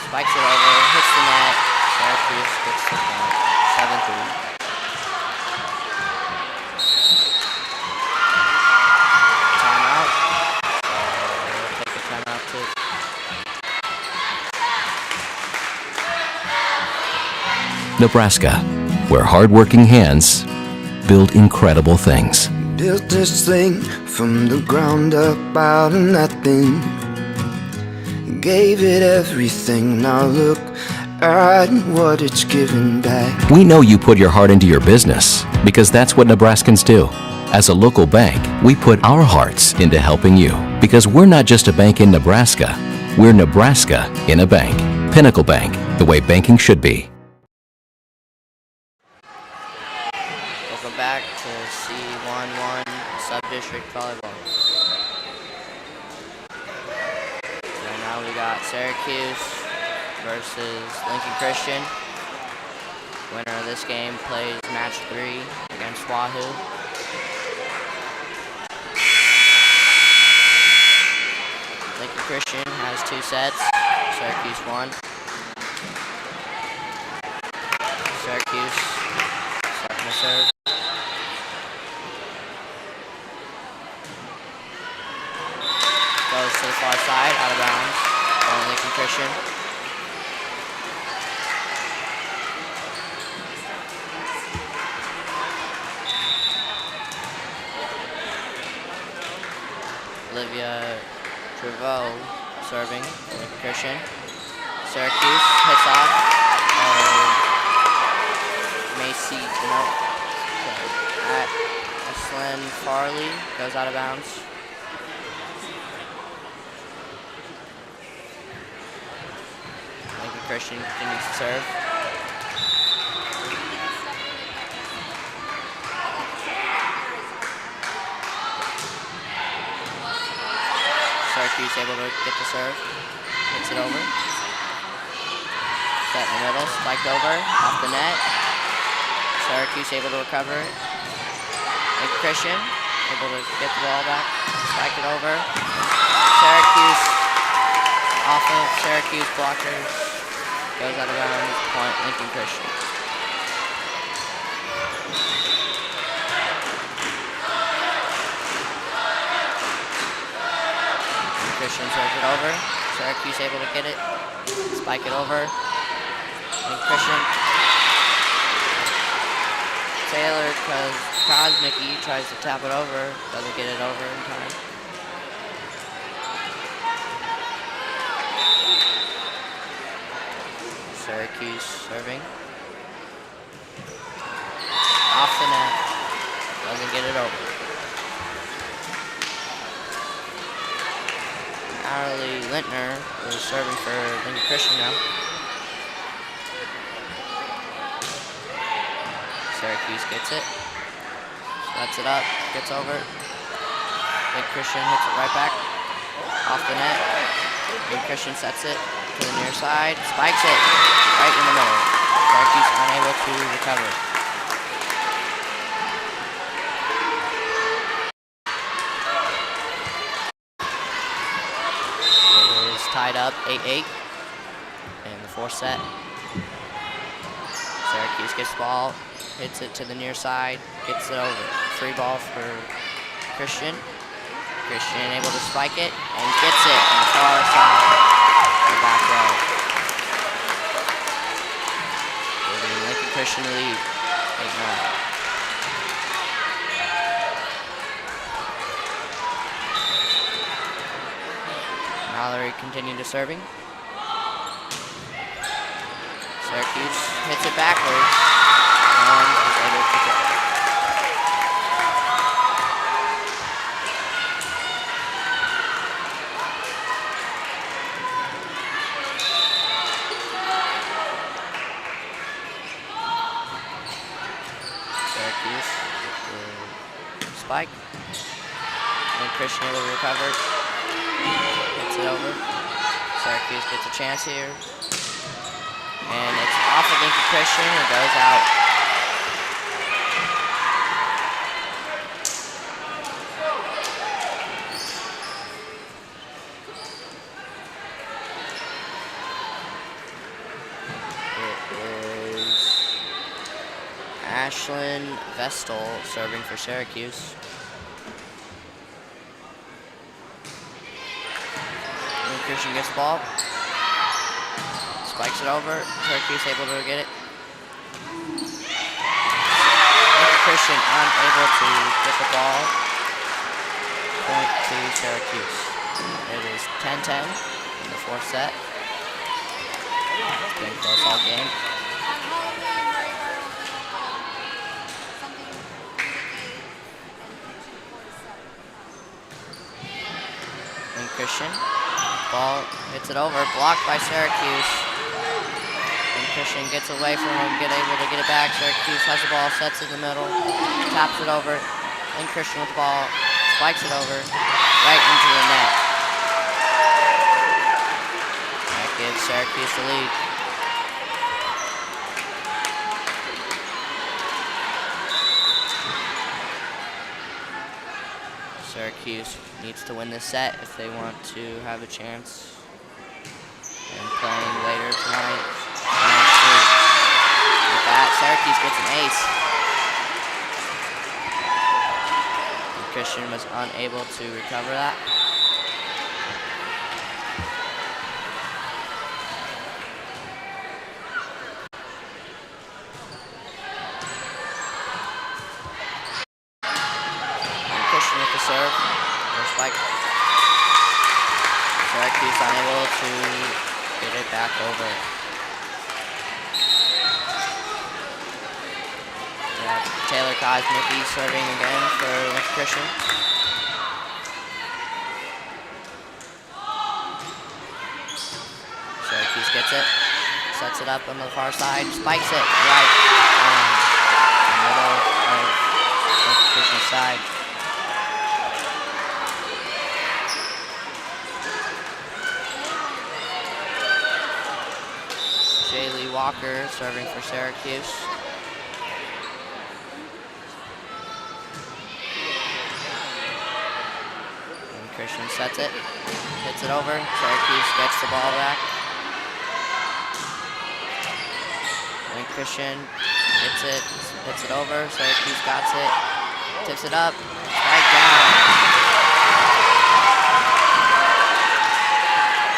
Spikes it over. Hits the net. Syracuse gets the point. 7-3. Timeout. We'll take a timeout too. Nebraska, where hardworking hands build incredible things. Built this thing from the ground up out of nothing. Gave it everything. Now look at what it's given back. We know you put your heart into your business because that's what Nebraskans do. As a local bank, we put our hearts into helping you because we're not just a bank in Nebraska. We're Nebraska in a bank. Pinnacle Bank, the way banking should be. Welcome back to C11 Sub-District Volleyball. Right now we got Syracuse versus Lincoln Christian. Winner of this game plays match 3 against Wahoo. Lincoln Christian has 2 sets. Syracuse 1. Syracuse starting to serve. Goes to the far side, out of bounds. Going Lincoln Christian. Olivia Treveau serving for Lincoln Christian. Syracuse hits off. Macy, Eslyn Farley goes out of bounds. Lincoln Christian continues to serve. Syracuse able to get the serve. Hits it over. Set in the middle, spiked over, off the net. Syracuse able to recover it. Lincoln Christian able to get the ball back, spike it over. Syracuse, off of Syracuse blockers, goes out of bounds, point Lincoln Christian. Christian serves it over. Syracuse able to get it. Spike it over. And Christian. Taylor, because Kosmicki tries to tap it over. Doesn't get it over in time. Syracuse serving. Off the net. Doesn't get it over. Harley Lintner is serving for Lincoln Christian now. Syracuse gets it. Sets it up, gets over. Lincoln Christian hits it right back. Off the net. Lincoln Christian sets it to the near side. Spikes it right in the middle. Syracuse unable to recover. It is tied up 8-8 in the fourth set. Syracuse gets the ball, hits it to the near side, gets it over. Free ball for Christian. Christian able to spike it and gets it on the far side. The back row. Giving Lincoln Christian the lead. 8-9. Mallory continuing to serving. Syracuse hits it backwards and is able to get it. Syracuse with the spike. And Christian able to recover. Hits it over. Syracuse gets a chance here. And it's off of Lincoln Christian. It goes out. It is Ashlyn Vestal serving for Syracuse. Lincoln Christian gets the ball. Spikes it over. Syracuse able to get it. Lincoln Christian unable to get the ball. Point to Syracuse. It is 10-10 in the fourth set. It's been close all game. Lincoln Christian. Ball hits it over. Blocked by Syracuse. Christian gets away from him, able to get it back. Syracuse has the ball, sets it in the middle, taps it over. Then Christian with the ball, spikes it over, right into the net. That gives Syracuse the lead. Syracuse needs to win this set if they want to have a chance in playing later tonight. With that, Syracuse gets an ace. And Christian was unable to recover that. And Christian with the serve. No spike. Syracuse unable to get it back over. Taylor Kosmicki serving again for Lincoln Christian. Syracuse gets it, sets it up on the far side, spikes it right on the middle of Lincoln Christian's side. Shaylee Walker serving for Syracuse. Christian sets it, hits it over. Syracuse gets the ball back. And Christian gets it, hits it over. Syracuse got it, tips it up, right down.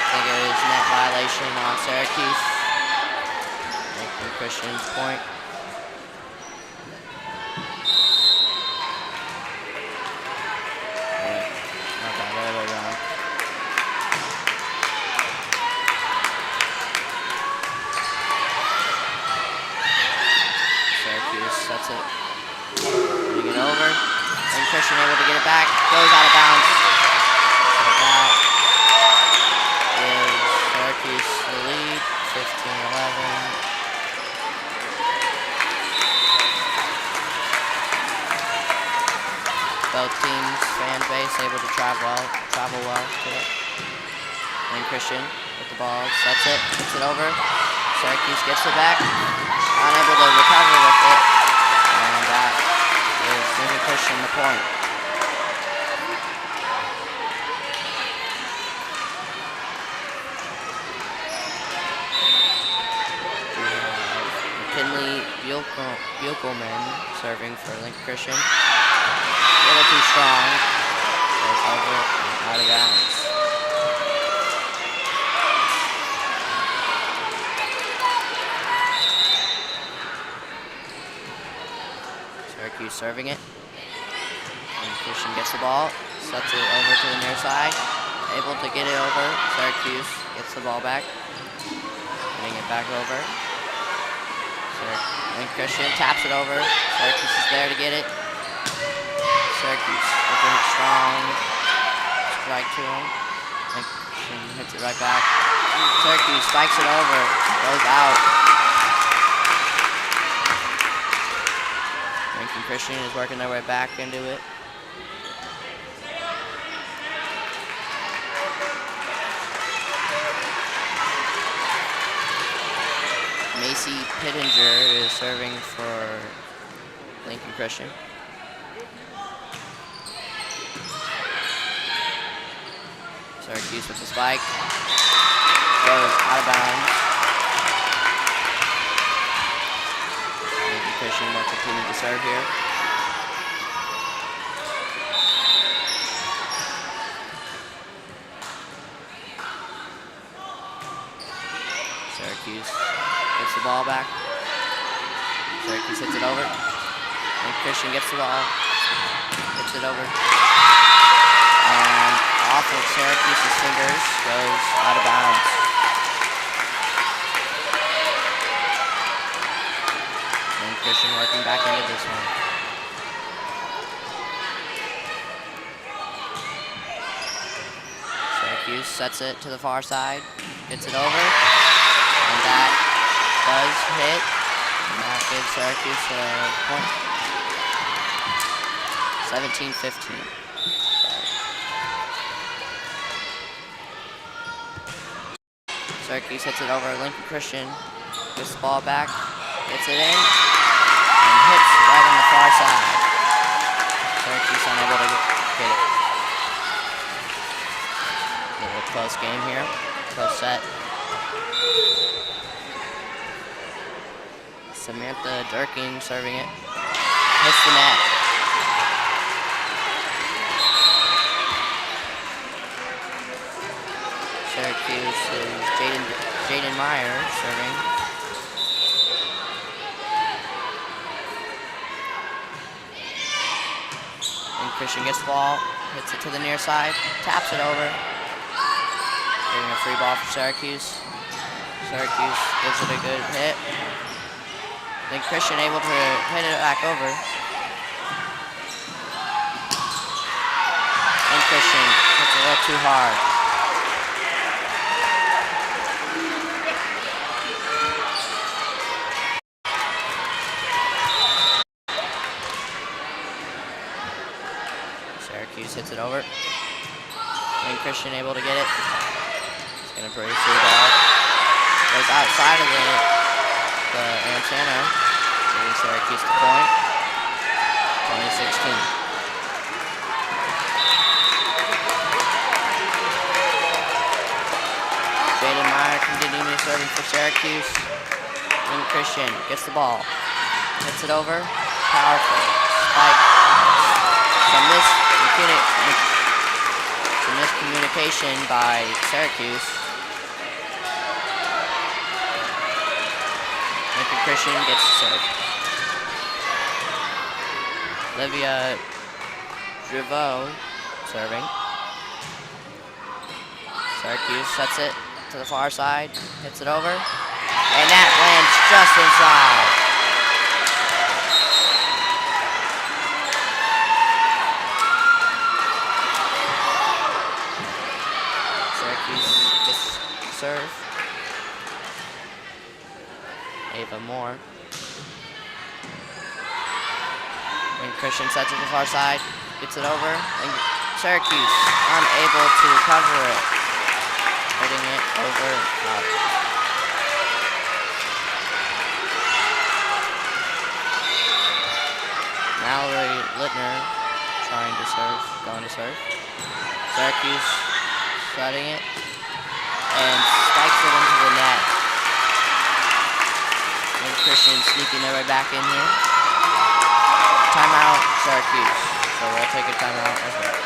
I think it was net violation on Syracuse. Making Christian's point. Sets it, putting it over, and Christian able to get it back, goes out of bounds. So that Both teams' fan base able to travel well to it. And Christian with the ball, sets it, gets it over. Syracuse gets it back, unable to recover with it. And that is Lincoln Christian the point. Kinley Buchelman serving for Lincoln Christian. A little too strong. Goes over and out of bounds. Syracuse serving it. And Christian gets the ball, sets it over to the near side. Able to get it over. Syracuse gets the ball back. Getting it back over. And Christian taps it over. Syracuse is there to get it. Syracuse looking strong. Strike to him. And Christian hits it right back. Syracuse spikes it over. Goes out. Lincoln Christian is working their way back into it. Macy Pittenger is serving for Lincoln Christian. Syracuse with the spike. Goes out of bounds. Lincoln Christian will continue to serve here. Syracuse gets the ball back. Syracuse hits it over. And Christian gets the ball. Hits it over. And off of Syracuse's fingers goes out of bounds. And Christian working back into this one. Syracuse sets it to the far side. Gets it over. And that does hit. And that gives Syracuse a point. 17-15. Syracuse hits it over. Lincoln Christian gets the ball back. Gets it in. And hits right on the far side. Syracuse unable to get it. A little close game here. Close set. Samantha Durkin serving it. Hits the net. Syracuse is Jaden Meyer serving. And Christian gets the ball. Hits it to the near side. Taps it over. Getting a free ball for Syracuse. Syracuse gives it a good hit. Then Christian able to hit it back over. And Christian hits it a little too hard. Syracuse hits it over. And Christian able to get it. He's going to brace the ball. Goes outside of the antenna, giving Syracuse the point. 2016. Jaden Meyer continuing serving for Syracuse. And Christian gets the ball. Hits it over. Powerful. Spike. Some miscommunication by Syracuse. Lincoln Christian gets the serve. Olivia Driveau serving. Syracuse sets it to the far side, hits it over, and that lands just inside. Syracuse gets the serve. Ava Moore. And Christian sets it to the far side. gets it over, and Syracuse unable to cover it. Hitting it over up. Mallory Littner trying to serve, going to serve. Syracuse setting it and spikes it into the net. And Christian sneaking their way back in here. Timeout, Syracuse. So we'll take a timeout as well.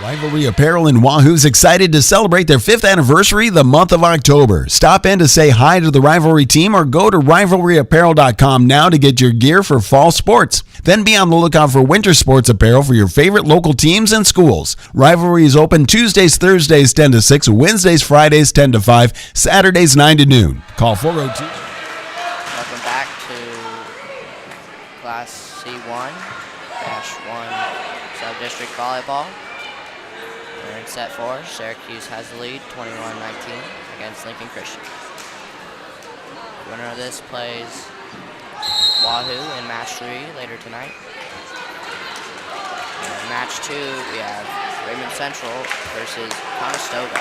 Rivalry Apparel in Wahoo's excited to celebrate their 5th anniversary the month of October. Stop in to say hi to the Rivalry team or go to rivalryapparel.com now to get your gear for fall sports. Then be on the lookout for winter sports apparel for your favorite local teams and schools. Rivalry is open Tuesdays, Thursdays 10 to 6, Wednesdays, Fridays 10 to 5, Saturdays 9 to noon. Call 402. Welcome back to Class C1-1 Sub-District Volleyball. We're in set 4. Syracuse has the lead, 21-19 against Lincoln Christian. The winner of this plays Wahoo in match 3 later tonight. And in match 2, we have Raymond Central versus Conestoga.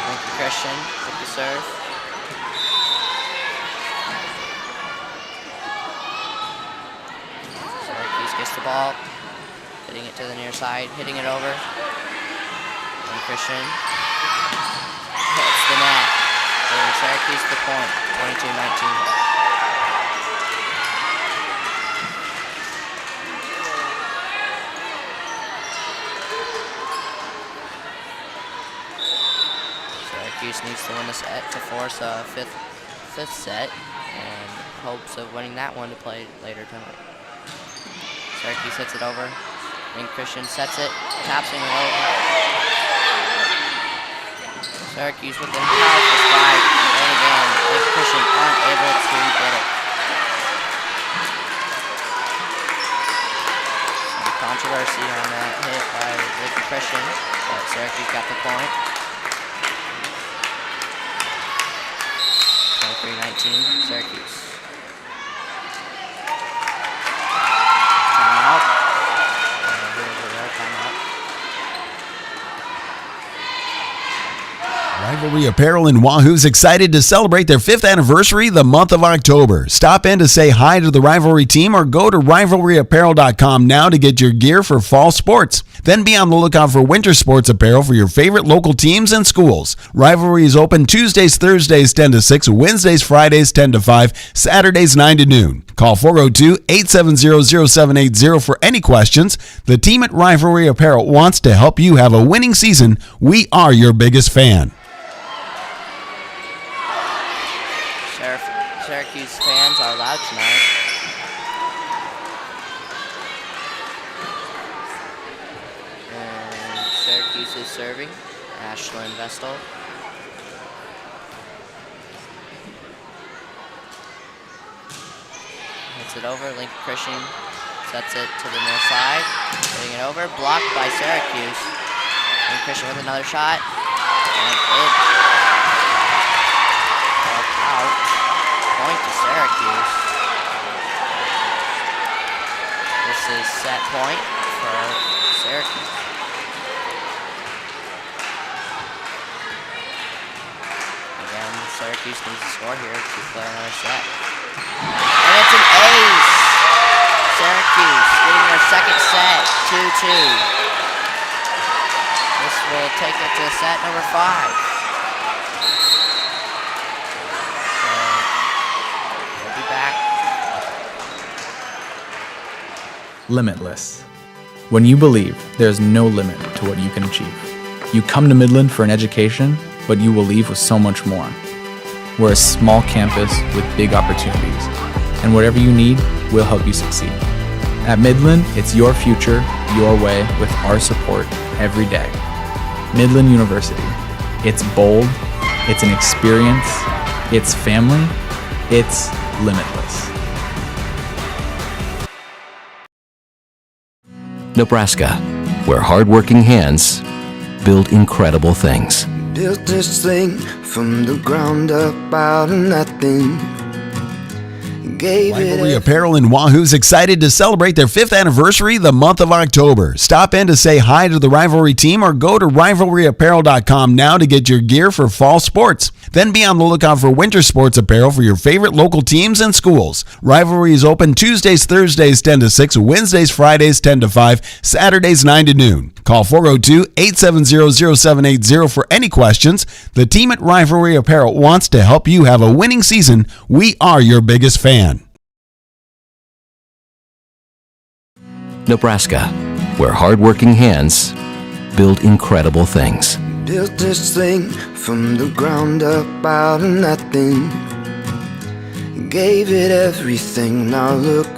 Lincoln Christian with the serve. Gets the ball, hitting it to the near side, hitting it over. And Christian hits the net, giving Syracuse the point, 22-19. Syracuse needs to win the set to force a fifth set, and hopes of winning that one to play later tonight. Syracuse hits it over, and Christian sets it, taps it over. Syracuse with the powerful spike, and again, Lincoln Christian unable to get it. Some controversy on that hit by Lincoln Christian, but Syracuse got the point. 23-19, Syracuse. Rivalry Apparel in Wahoo's excited to celebrate their 5th anniversary the month of October. Stop in to say hi to the Rivalry team or go to rivalryapparel.com now to get your gear for fall sports. Then be on the lookout for winter sports apparel for your favorite local teams and schools. Rivalry is open Tuesdays, Thursdays 10 to 6, Wednesdays, Fridays 10 to 5, Saturdays 9 to noon. Call 402-870-0780 for any questions. The team at Rivalry Apparel wants to help you have a winning season. We are your biggest fan. Syracuse fans are loud tonight. And Syracuse is serving. Ashlyn Vestal. Hits it over. Lincoln Christian sets it to the near side. Hitting it over. Blocked by Syracuse. Lincoln Christian with another shot. And it fell out. Point to Syracuse. This is set point for Syracuse. Again, Syracuse needs to score here to play another set. And it's an ace! Syracuse getting their second set, 2-2. This will take it to set number 5. Limitless. When you believe, there's no limit to what you can achieve. You come to Midland for an education, but you will leave with so much more. We're a small campus with big opportunities, and whatever you need, we'll help you succeed. At Midland, it's your future, your way, with our support every day. Midland University. It's bold, it's an experience, it's family, it's limitless. Nebraska, where hardworking hands build incredible things. Built this thing from the ground up out of nothing. Gave Rivalry it Apparel in Wahoo's excited to celebrate their 5th anniversary the month of October. Stop in to say hi to the Rivalry team or go to rivalryapparel.com now to get your gear for fall sports. Then be on the lookout for winter sports apparel for your favorite local teams and schools. Rivalry is open Tuesdays, Thursdays 10 to 6, Wednesdays, Fridays 10 to 5, Saturdays 9 to noon. Call 402-870-0780 for any questions. The team at Rivalry Apparel wants to help you have a winning season. We are your biggest fan. Nebraska, where hardworking hands build incredible things. Built this thing from the ground up out of nothing. Gave it everything. Now look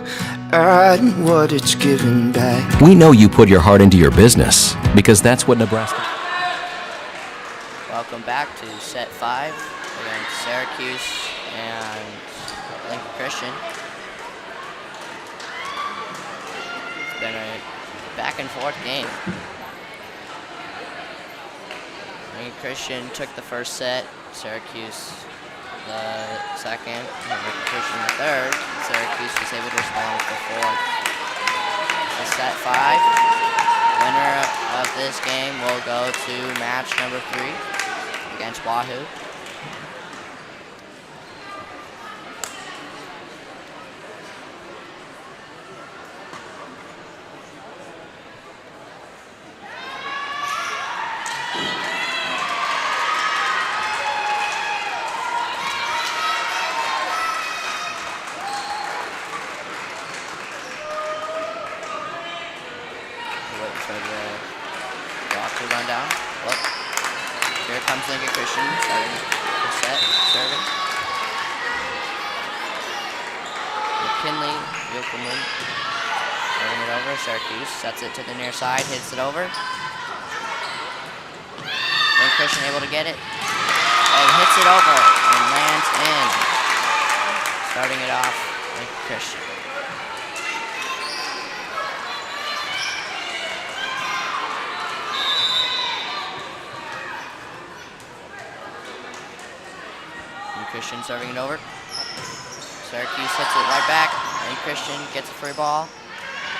at what it's given back. We know you put your heart into your business because that's what Nebraska. Welcome back to set 5 against Syracuse and Lincoln Christian. It's been a back and forth game. Lincoln Christian took the first set, Syracuse the second, and Lincoln Christian the third. Syracuse was able to respond with the fourth. So set 5. Winner of this game will go to match number 3 against Wahoo. Waiting for the clock to run down. Look, here comes Lincoln Christian starting the set, serving. McKinley, Yokelman, turning it over. Syracuse sets it to the near side, hits it over. Lincoln Christian able to get it, and hits it over, and lands in. Starting it off, Lincoln Christian. Christian serving it over. Syracuse hits it right back, and Christian gets a free ball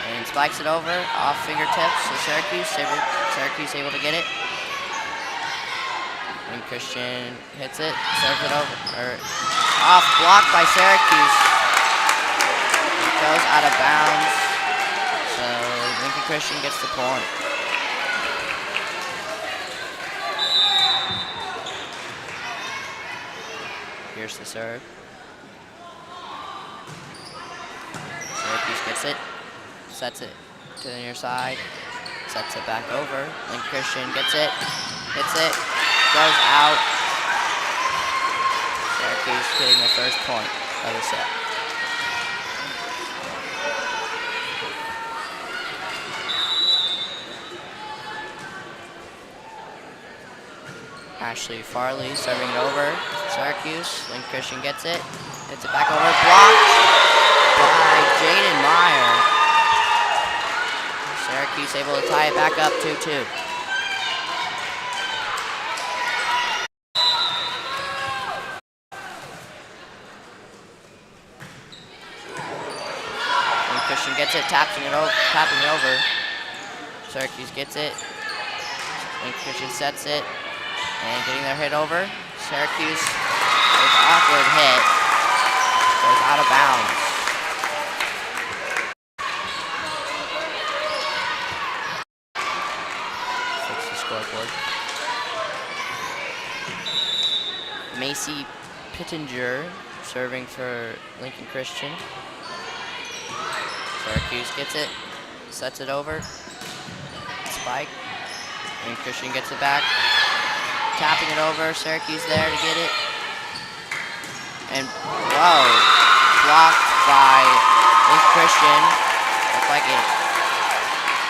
and spikes it over off fingertips to Syracuse. Syracuse able to get it. And Christian hits it, serves it over, off blocked by Syracuse. It goes out of bounds, so Lincoln Christian gets the point. Here's the serve. Syracuse gets it, sets it to the near side, sets it back over. Lincoln Christian gets it, hits it, goes out. Syracuse getting the first point of the set. Ashley Farley serving it over. Syracuse, Lincoln Christian gets it, hits it back over, blocked by Jaden Meyer. Syracuse able to tie it back up 2-2. Lincoln Christian gets it, tapping it over. Syracuse gets it. Lincoln Christian sets it. And getting their hit over, Syracuse with awkward hit, goes out of bounds. Fix the scoreboard. Macy Pittenger serving for Lincoln Christian. Syracuse gets it, sets it over, spike, and Christian gets it back. Tapping it over, Syracuse there to get it. And, whoa, blocked by Lincoln Christian. Looked like it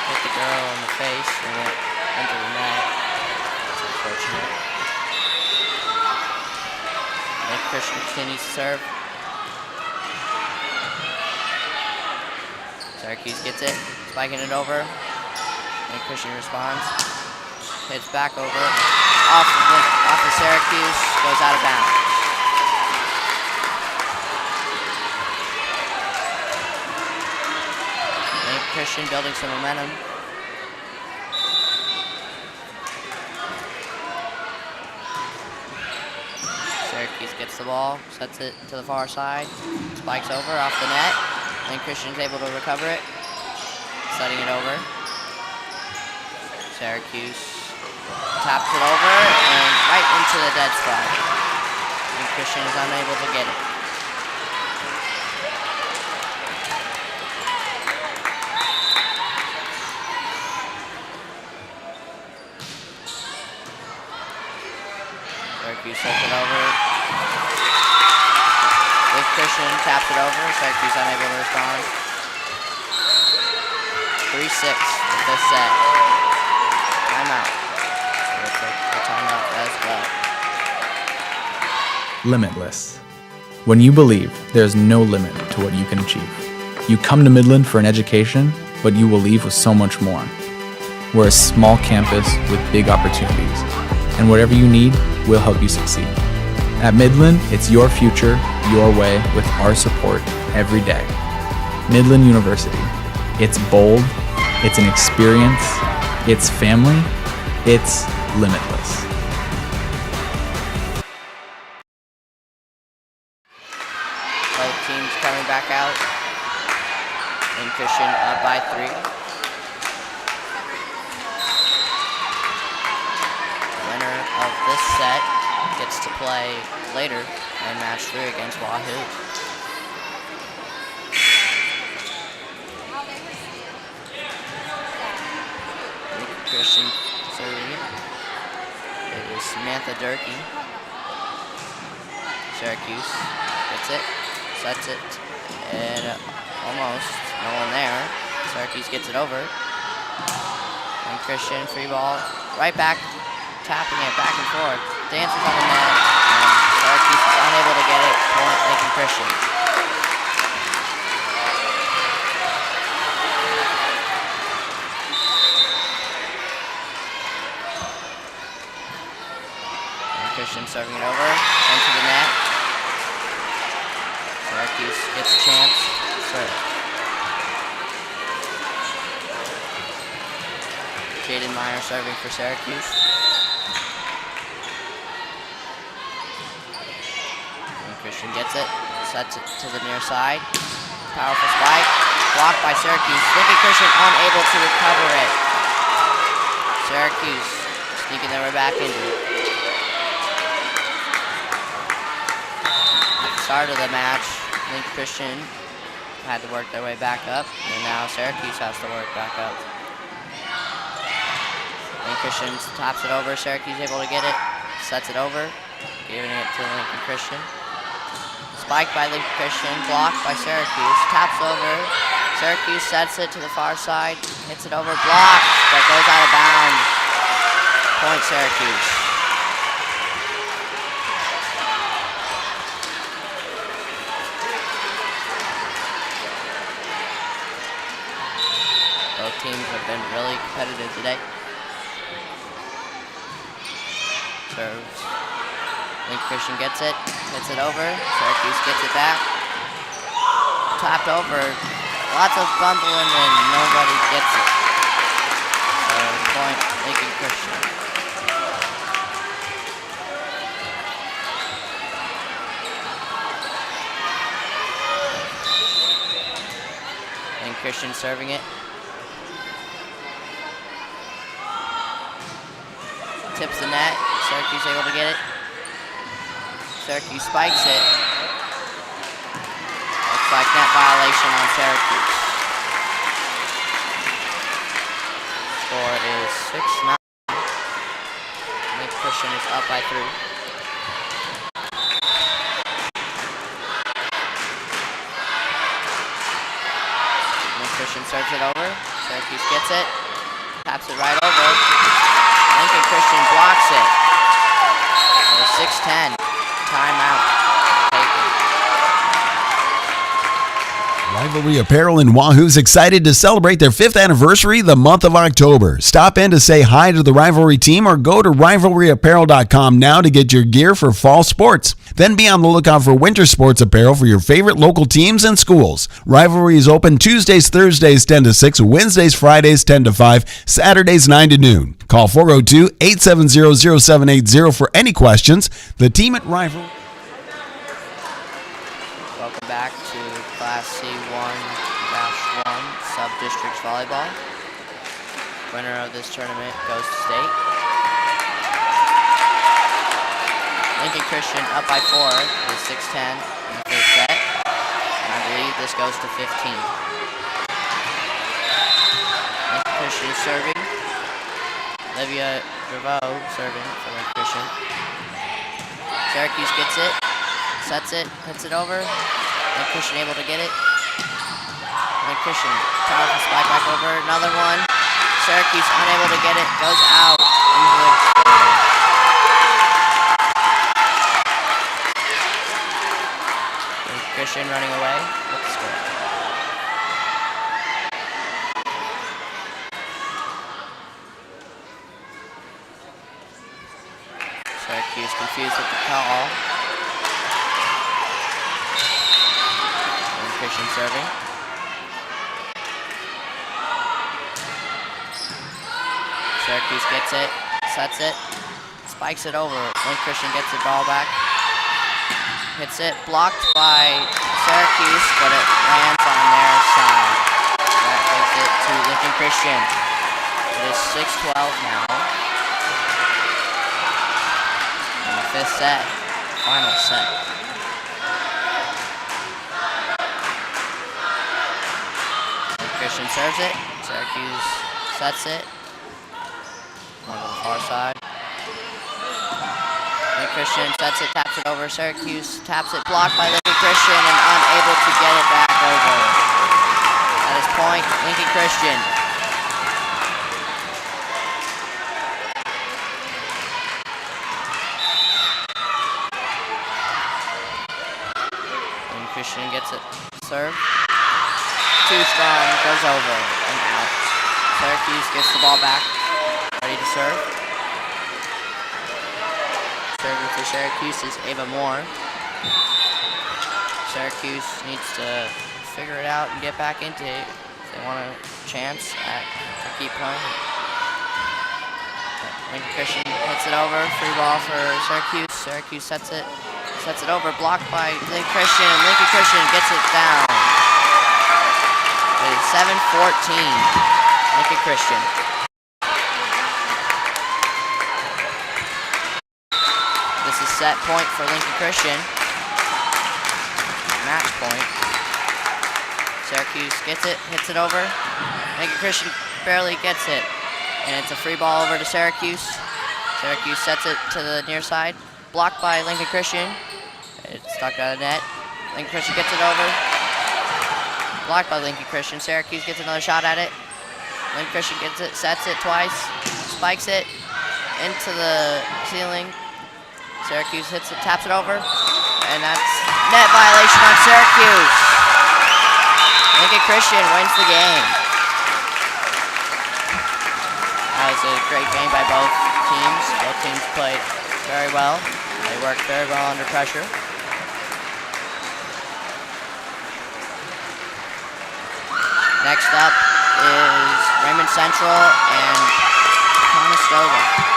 hit the girl in the face and went under the net. That's unfortunate. Lincoln Christian continues to serve. Syracuse gets it, spiking it over. Lincoln Christian responds. Hits back over. off of Syracuse, goes out of bounds. Lincoln Christian building some momentum. Syracuse gets the ball, sets it to the far side, spikes over off the net. Lincoln Christian's able to recover it, setting it over. Syracuse taps it over and right into the dead spot. Lincoln Christian is unable to get it. Syracuse sets it over. Lincoln Christian taps it over. Syracuse unable to respond. 3-6 with this set. Timeout. We'll take the timeout as well. Limitless. When you believe, there's no limit to what you can achieve. You come to Midland for an education, but you will leave with so much more. We're a small campus with big opportunities, and whatever you need, we'll help you succeed. At Midland, it's your future, your way, with our support every day. Midland University. It's bold, it's an experience, it's family, it's limitless. Both teams coming back out. Lincoln Christian up by 3. The winner of this set gets to play later in match 3 against Wahoo. Lincoln Christian serving it. It is Samantha Durkee. Syracuse gets it, sets it, and almost no one there. Syracuse gets it over. And Christian, free ball, right back, tapping it back and forth. Dances on the net, and Syracuse is unable to get it. Point Lincoln Christian. Lincoln Christian serving it over into the net. Syracuse gets a chance to serve. Jaden Meyer serving for Syracuse. Christian gets it, sets it to the near side. Powerful spike, blocked by Syracuse. Lincoln Christian unable to recover it. Syracuse sneaking their way back into it. At the start of the match, Lincoln Christian had to work their way back up, and now Syracuse has to work back up. Lincoln Christian taps it over. Syracuse able to get it, sets it over, giving it to Lincoln Christian. Spiked by Lincoln Christian, blocked by Syracuse, taps over. Syracuse sets it to the far side, hits it over, blocked, but goes out of bounds. Point Syracuse. Both teams have been really competitive today. Serves. Lincoln Christian gets it, hits it over. Syracuse gets it back. Tapped over. Lots of bumbling and nobody gets it. So point Lincoln Christian. Lincoln Christian serving it. Tips the net. Syracuse able to get it. Syracuse spikes it. Looks like net violation on Syracuse. Score is 6-9. Lincoln Christian is up by 3. Lincoln Christian serves it over. Syracuse gets it. Taps it right over. Lincoln Christian blocks it. So 6-10. Timeout taken. Rivalry Apparel in Wahoo is excited to celebrate their 5th anniversary the month of October. Stop in to say hi to the Rivalry team or go to rivalryapparel.com now to get your gear for fall sports. Then be on the lookout for winter sports apparel for your favorite local teams and schools. Rivalry is open Tuesdays, Thursdays 10 to 6, Wednesdays, Fridays 10 to 5, Saturdays 9 to noon. Call 402-870-0780 for any questions. The team at Rivalry. Welcome back to Class C1-1 Sub-Districts Volleyball. Winner of this tournament goes to state. Lincoln Christian up by 4 with 6-10 in the first set. And I believe this goes to 15. Lincoln Christian serving. Olivia Draveau serving for Lincoln Christian. Syracuse gets it, sets it, hits it over. Lincoln Christian able to get it. Lincoln Christian powerful spike back over. Another one. Syracuse unable to get it, goes out. Lincoln Christian running away with the score. Syracuse confused with the call. Lincoln Christian serving. Syracuse gets it, sets it, spikes it over. Lincoln Christian gets the ball back. Hits it, blocked by Syracuse, but it lands on their side. That gives it to Lincoln Christian. It is 6-12 now. In the 5th set, final set. Lincoln Christian serves it, Syracuse sets it. One on the far side. Lincoln Christian sets it, taps it over. Syracuse taps it, blocked by Lincoln Christian and unable to get it back over. That is point, Lincoln Christian. Lincoln Christian gets it, serve. Too strong, goes over and out. Syracuse gets the ball back. Ready to serve. Serving for Syracuse is Ava Moore. Syracuse needs to figure it out and get back into it if they want a chance to keep playing. Lincoln Christian hits it over. Free ball for Syracuse. Syracuse sets it over. Blocked by Lincoln Christian. Lincoln Christian gets it down. It is 7-14. Lincoln Christian. This is set point for Lincoln Christian. Match point. Syracuse gets it, hits it over. Lincoln Christian barely gets it. And it's a free ball over to Syracuse. Syracuse sets it to the near side. Blocked by Lincoln Christian. It's stuck out of net. Lincoln Christian gets it over. Blocked by Lincoln Christian. Syracuse gets another shot at it. Lincoln Christian gets it, sets it twice. Spikes it into the ceiling. Syracuse hits it, taps it over, and that's net violation on Syracuse. Lincoln Christian wins the game. That was a great game by both teams. Both teams played very well. They worked very well under pressure. Next up is Raymond Central and Conestoga.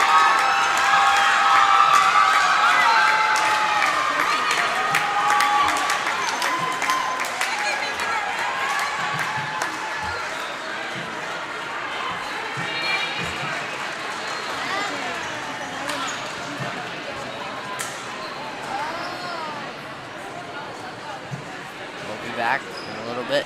Back in a little bit.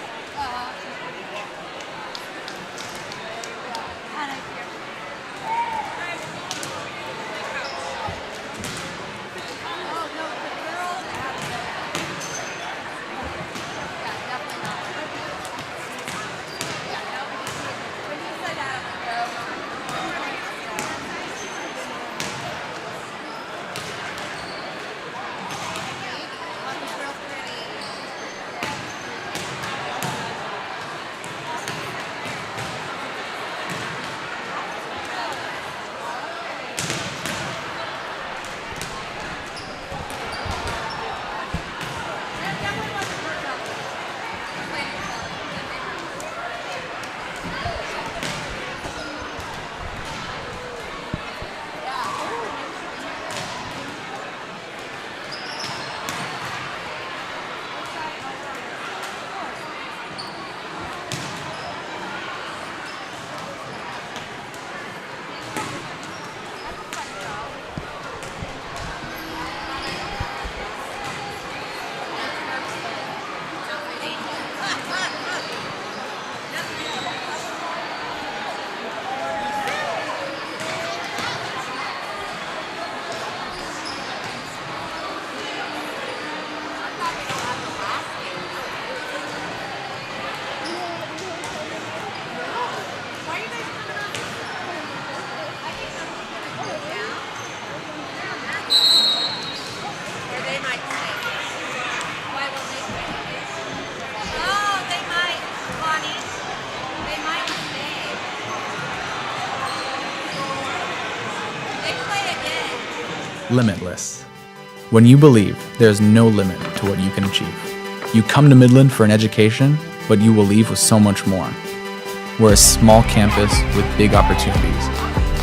Limitless. When you believe, there's no limit to what you can achieve. You come to Midland for an education, but you will leave with so much more. We're a small campus with big opportunities,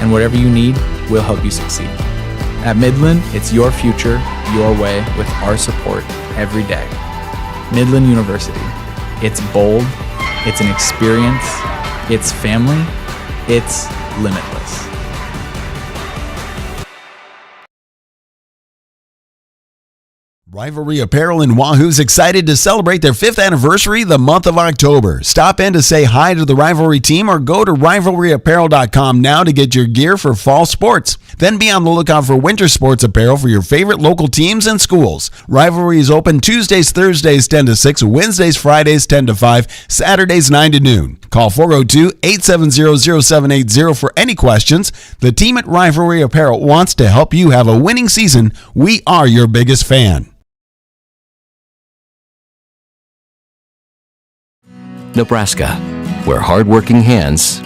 and whatever you need, we'll help you succeed. At Midland, it's your future, your way, with our support every day. Midland University. It's bold, it's an experience, it's family, it's limitless. Rivalry Apparel in Wahoo's excited to celebrate their 5th anniversary the month of October. Stop in to say hi to the Rivalry team or go to rivalryapparel.com now to get your gear for fall sports. Then be on the lookout for winter sports apparel for your favorite local teams and schools. Rivalry is open Tuesdays, Thursdays 10 to 6, Wednesdays, Fridays 10 to 5, Saturdays 9 to noon. Call 402-870-0780 for any questions. The team at Rivalry Apparel wants to help you have a winning season. We are your biggest fan. Nebraska, where hardworking hands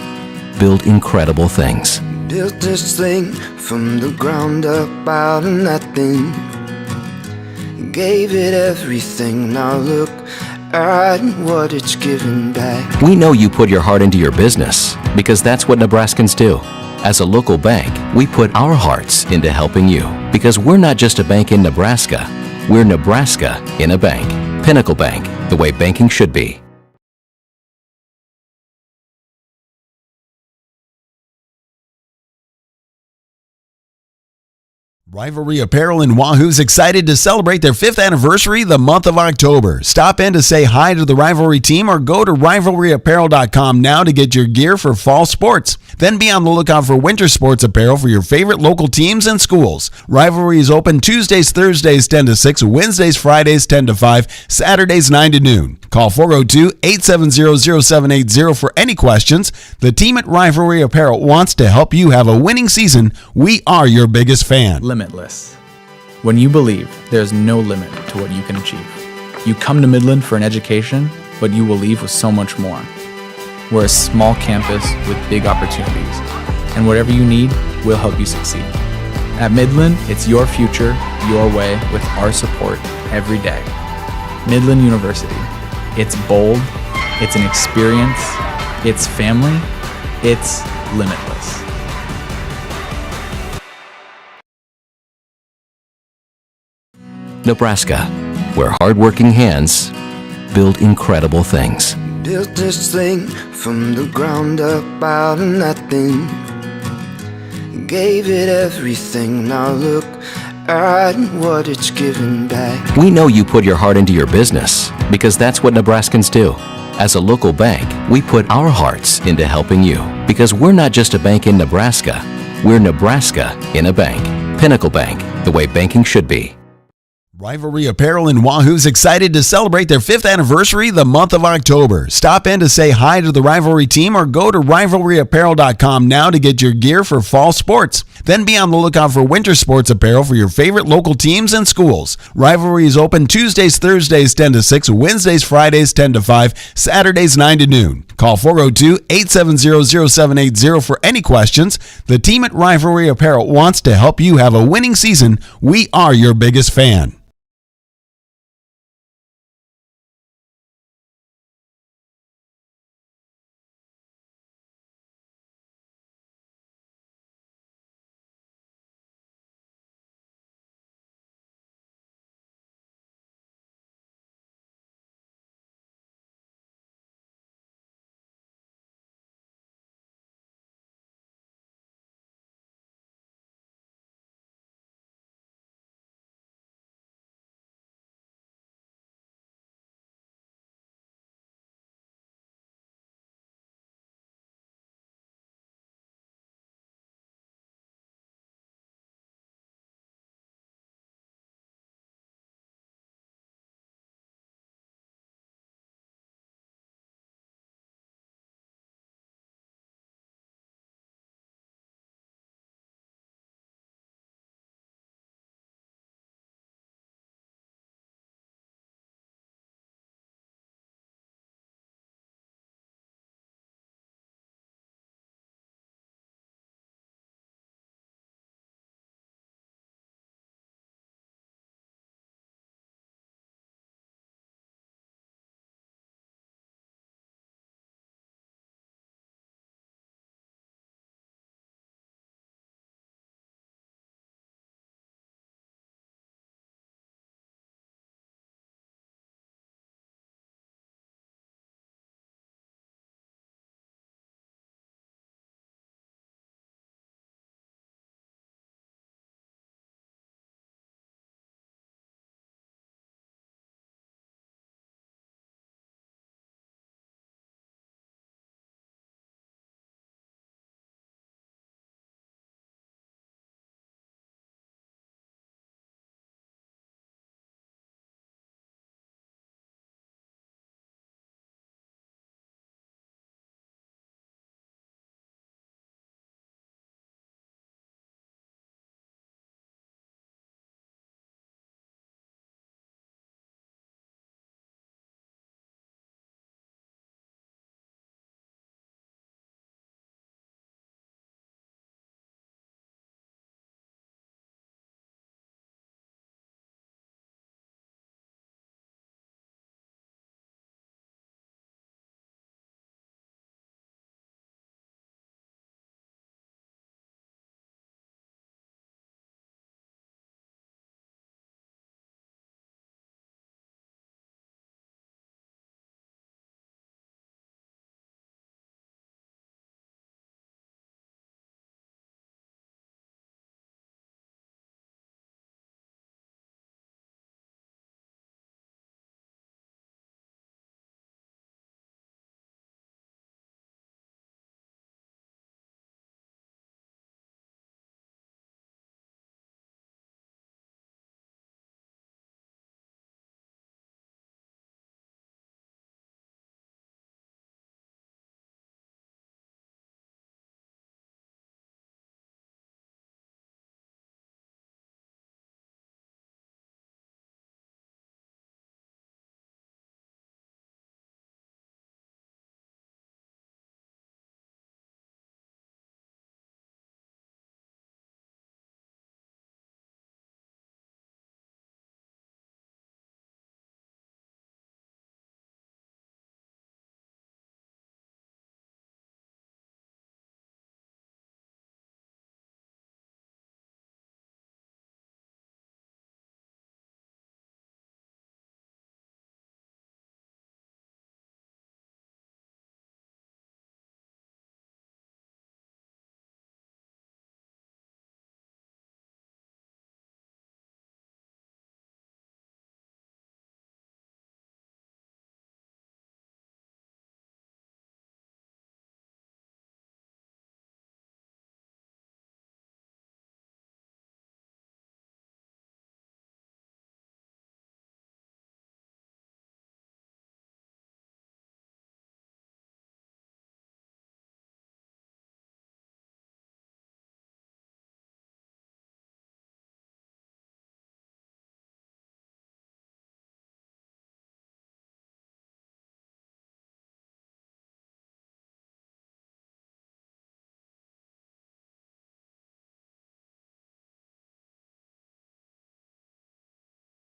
build incredible things. Built this thing from the ground up out of nothing. Gave it everything, now look at what it's given back. We know you put your heart into your business because that's what Nebraskans do. As a local bank, we put our hearts into helping you because we're not just a bank in Nebraska, we're Nebraska in a bank. Pinnacle Bank, the way banking should be. Rivalry Apparel in Wahoo's excited to celebrate their 5th anniversary the month of October. Stop in to say hi to the Rivalry team or go to rivalryapparel.com now to get your gear for fall sports. Then be on the lookout for winter sports apparel for your favorite local teams and schools. Rivalry is open Tuesdays, Thursdays 10 to 6, Wednesdays, Fridays 10 to 5, Saturdays 9 to noon. Call 402-870-0780 for any questions. The team at Rivalry Apparel wants to help you have a winning season. We are your biggest fan. Limitless. When you believe, there's no limit to what you can achieve. You come to Midland for an education, but you will leave with so much more. We're a small campus with big opportunities, and whatever you need, we'll help you succeed. At Midland, it's your future, your way, with our support every day. Midland University. It's bold, it's an experience, it's family, it's limitless. Nebraska, where hardworking hands build incredible things. Built this thing from the ground up out of nothing. Gave it everything, now look at what it's given back. We know you put your heart into your business because that's what Nebraskans do. As a local bank, we put our hearts into helping you because we're not just a bank in Nebraska, we're Nebraska in a bank. Pinnacle Bank, the way banking should be. Rivalry Apparel in Wahoo's excited to celebrate their 5th anniversary the month of October. Stop in to say hi to the Rivalry team or go to rivalryapparel.com now to get your gear for fall sports. Then be on the lookout for winter sports apparel for your favorite local teams and schools. Rivalry is open Tuesdays, Thursdays 10 to 6, Wednesdays, Fridays 10 to 5, Saturdays 9 to noon. Call 402-870-0780 for any questions. The team at Rivalry Apparel wants to help you have a winning season. We are your biggest fan.